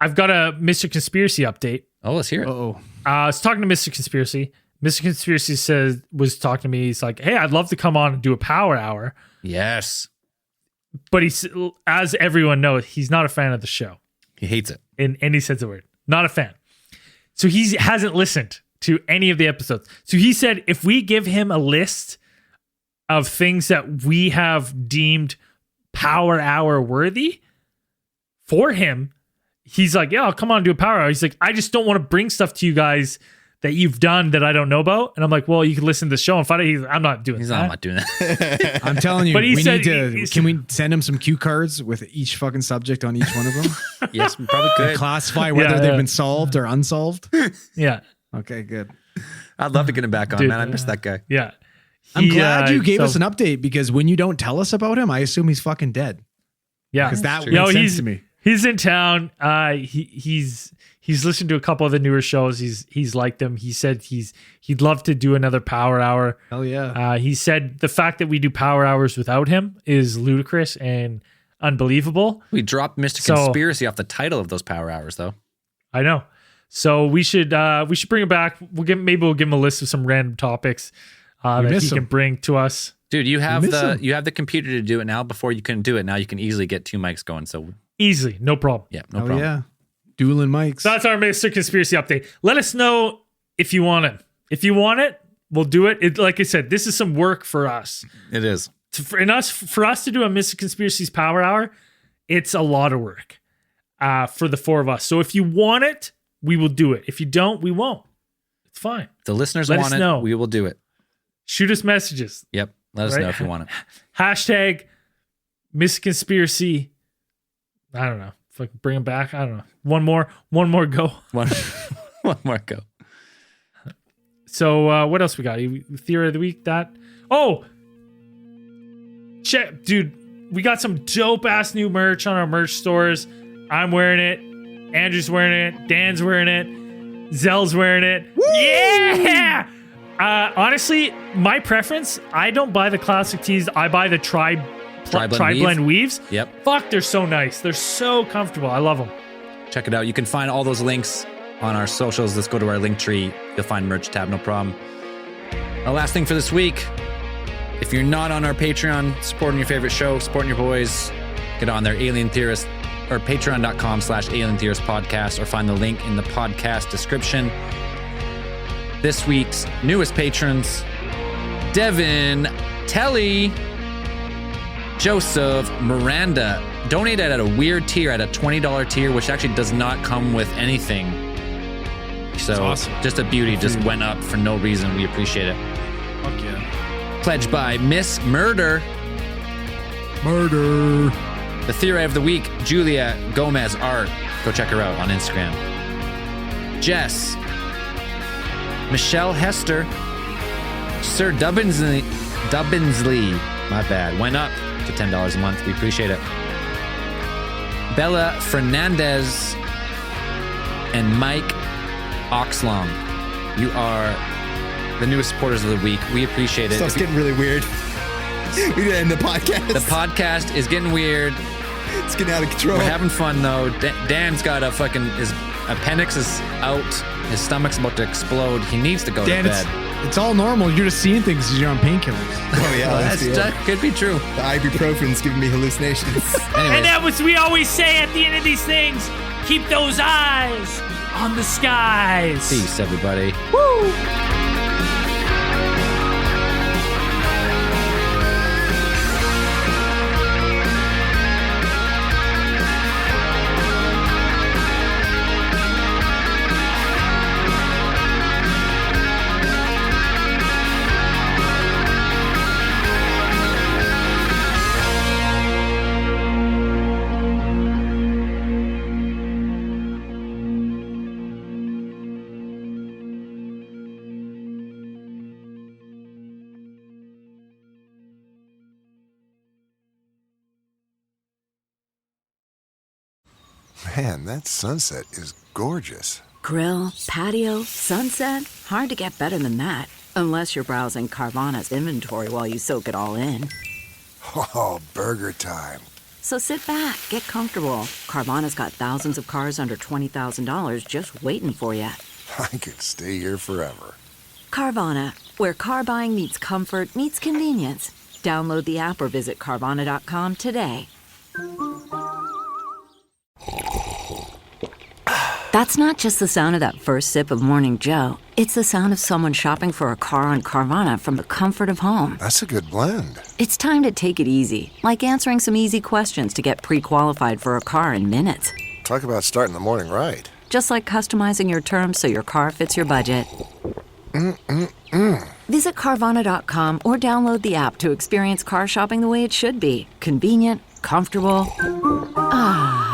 I've got a Mr. Conspiracy update. Oh, let's hear it. Uh-oh. I was talking to Mr. Conspiracy. Mr. Conspiracy was talking to me. He's like, hey, I'd love to come on and do a power hour. Yes. But he's, as everyone knows, he's not a fan of the show He hates it. in any sense of the word. Not a fan. So he hasn't listened to any of the episodes. So he said if we give him a list of things that we have deemed power hour worthy for him, he's like, yeah, I'll come on and do a power hour. He's like, I just don't want to bring stuff to you guys that you've done that I don't know about. And I'm like, well, you can listen to the show and find out. I'm not doing He's that. not, I'm not doing that. I'm telling you, But he we said- need to. he's- Can we send him some cue cards with each fucking subject on each one of them? Yes, we probably could. Classify whether Yeah, they've yeah. been solved or unsolved. Yeah. Okay, good. I'd love to get him back on, Dude, man. I miss that guy. Yeah. I'm glad you gave so- us an update because when you don't tell us about him, I assume he's fucking dead. Yeah. Because that true. makes No, sense to me. He's in town. He's listened to a couple of the newer shows. He's liked them. He said he'd love to do another power hour. Hell yeah. He said the fact that we do power hours without him is ludicrous and unbelievable. We dropped Mr. So- Conspiracy off the title of those power hours, though. I know. So we should bring him back. We'll give him a list of some random topics that miss he can him. bring to us. Dude, you have miss him. the computer to do it now. Before you couldn't do it. Now you can easily get 2 mics going. So Easily, no problem. yeah, no Hell problem. yeah. Dueling mics. So that's our Mr. Conspiracy update. Let us know if you want it. If you want it, we'll do it. Like I said, this is some work for us. It is. For us to do a Mr. Conspiracy's power hour, it's a lot of work for the 4 of us. So if you want it, we will do it. If you don't, we won't. It's fine. If the listeners Let want us it, know. we will do it. Shoot us messages. Yep. Let us Right? know if you want it. Hashtag Mr. Conspiracy. I don't know. Fucking bring them back. I don't know. One more go. One more go. So what else we got? Theory of the week. Check, dude. We got some dope ass new merch on our merch stores. I'm wearing it. Andrew's wearing it. Dan's wearing it. Zell's wearing it. Yeah. Honestly, my preference. I don't buy the classic tees. I buy the tri-blend weaves. Yep. Fuck, they're so nice. They're so comfortable. I love them. Check it out. You can find all those links on our socials. Let's go to our link tree. You'll find merch tab, no problem. The last thing for this week, if you're not on our Patreon, supporting your favorite show, supporting your boys, get on there, Alien Theorist, or patreon.com/Alien Theorist podcast, or find the link in the podcast description. This week's newest patrons, Devin, Telly, Joseph, Miranda, donated at a weird tier, at a $20 tier, which actually does not come with anything. So awesome. just a beauty, just went up for no reason. We appreciate it. Fuck yeah. Pledged by Miss Murder. Murder. The Theory of the Week, Julia Gomez Art. Go check her out on Instagram. Jess. Michelle Hester. Sir Dubbinsley, my bad, went up to $10 a month. We appreciate it. Bella Fernandez and Mike Oxlong. You are the newest supporters of the week. We appreciate it. Stuff's getting really weird. We didn't end the podcast. The podcast is getting weird. It's getting out of control. We're having fun though. Dan's got his appendix is out. His stomach's about to explode. He needs to go Dan, to bed. it's all normal. You're just seeing things because you're on painkillers. Oh yeah, That could be true. The ibuprofen's giving me hallucinations. Anyways, And that was we always say at the end of these things, keep those eyes on the skies. peace, everybody. Man, that sunset is gorgeous. Grill, patio, sunset. Hard to get better than that. Unless you're browsing Carvana's inventory while you soak it all in. Oh, burger time. So sit back, get comfortable. Carvana's got thousands of cars under $20,000 just waiting for you. I could stay here forever. Carvana, where car buying meets comfort, meets convenience. Download the app or visit Carvana.com today. That's not just the sound of that first sip of Morning Joe. It's the sound of someone shopping for a car on Carvana from the comfort of home. That's a good blend. It's time to take it easy, like answering some easy questions to get pre-qualified for a car in minutes. Talk about starting the morning right. Just like customizing your terms so your car fits your budget. Visit Carvana.com or download the app to experience car shopping the way it should be. Convenient, comfortable. Ah.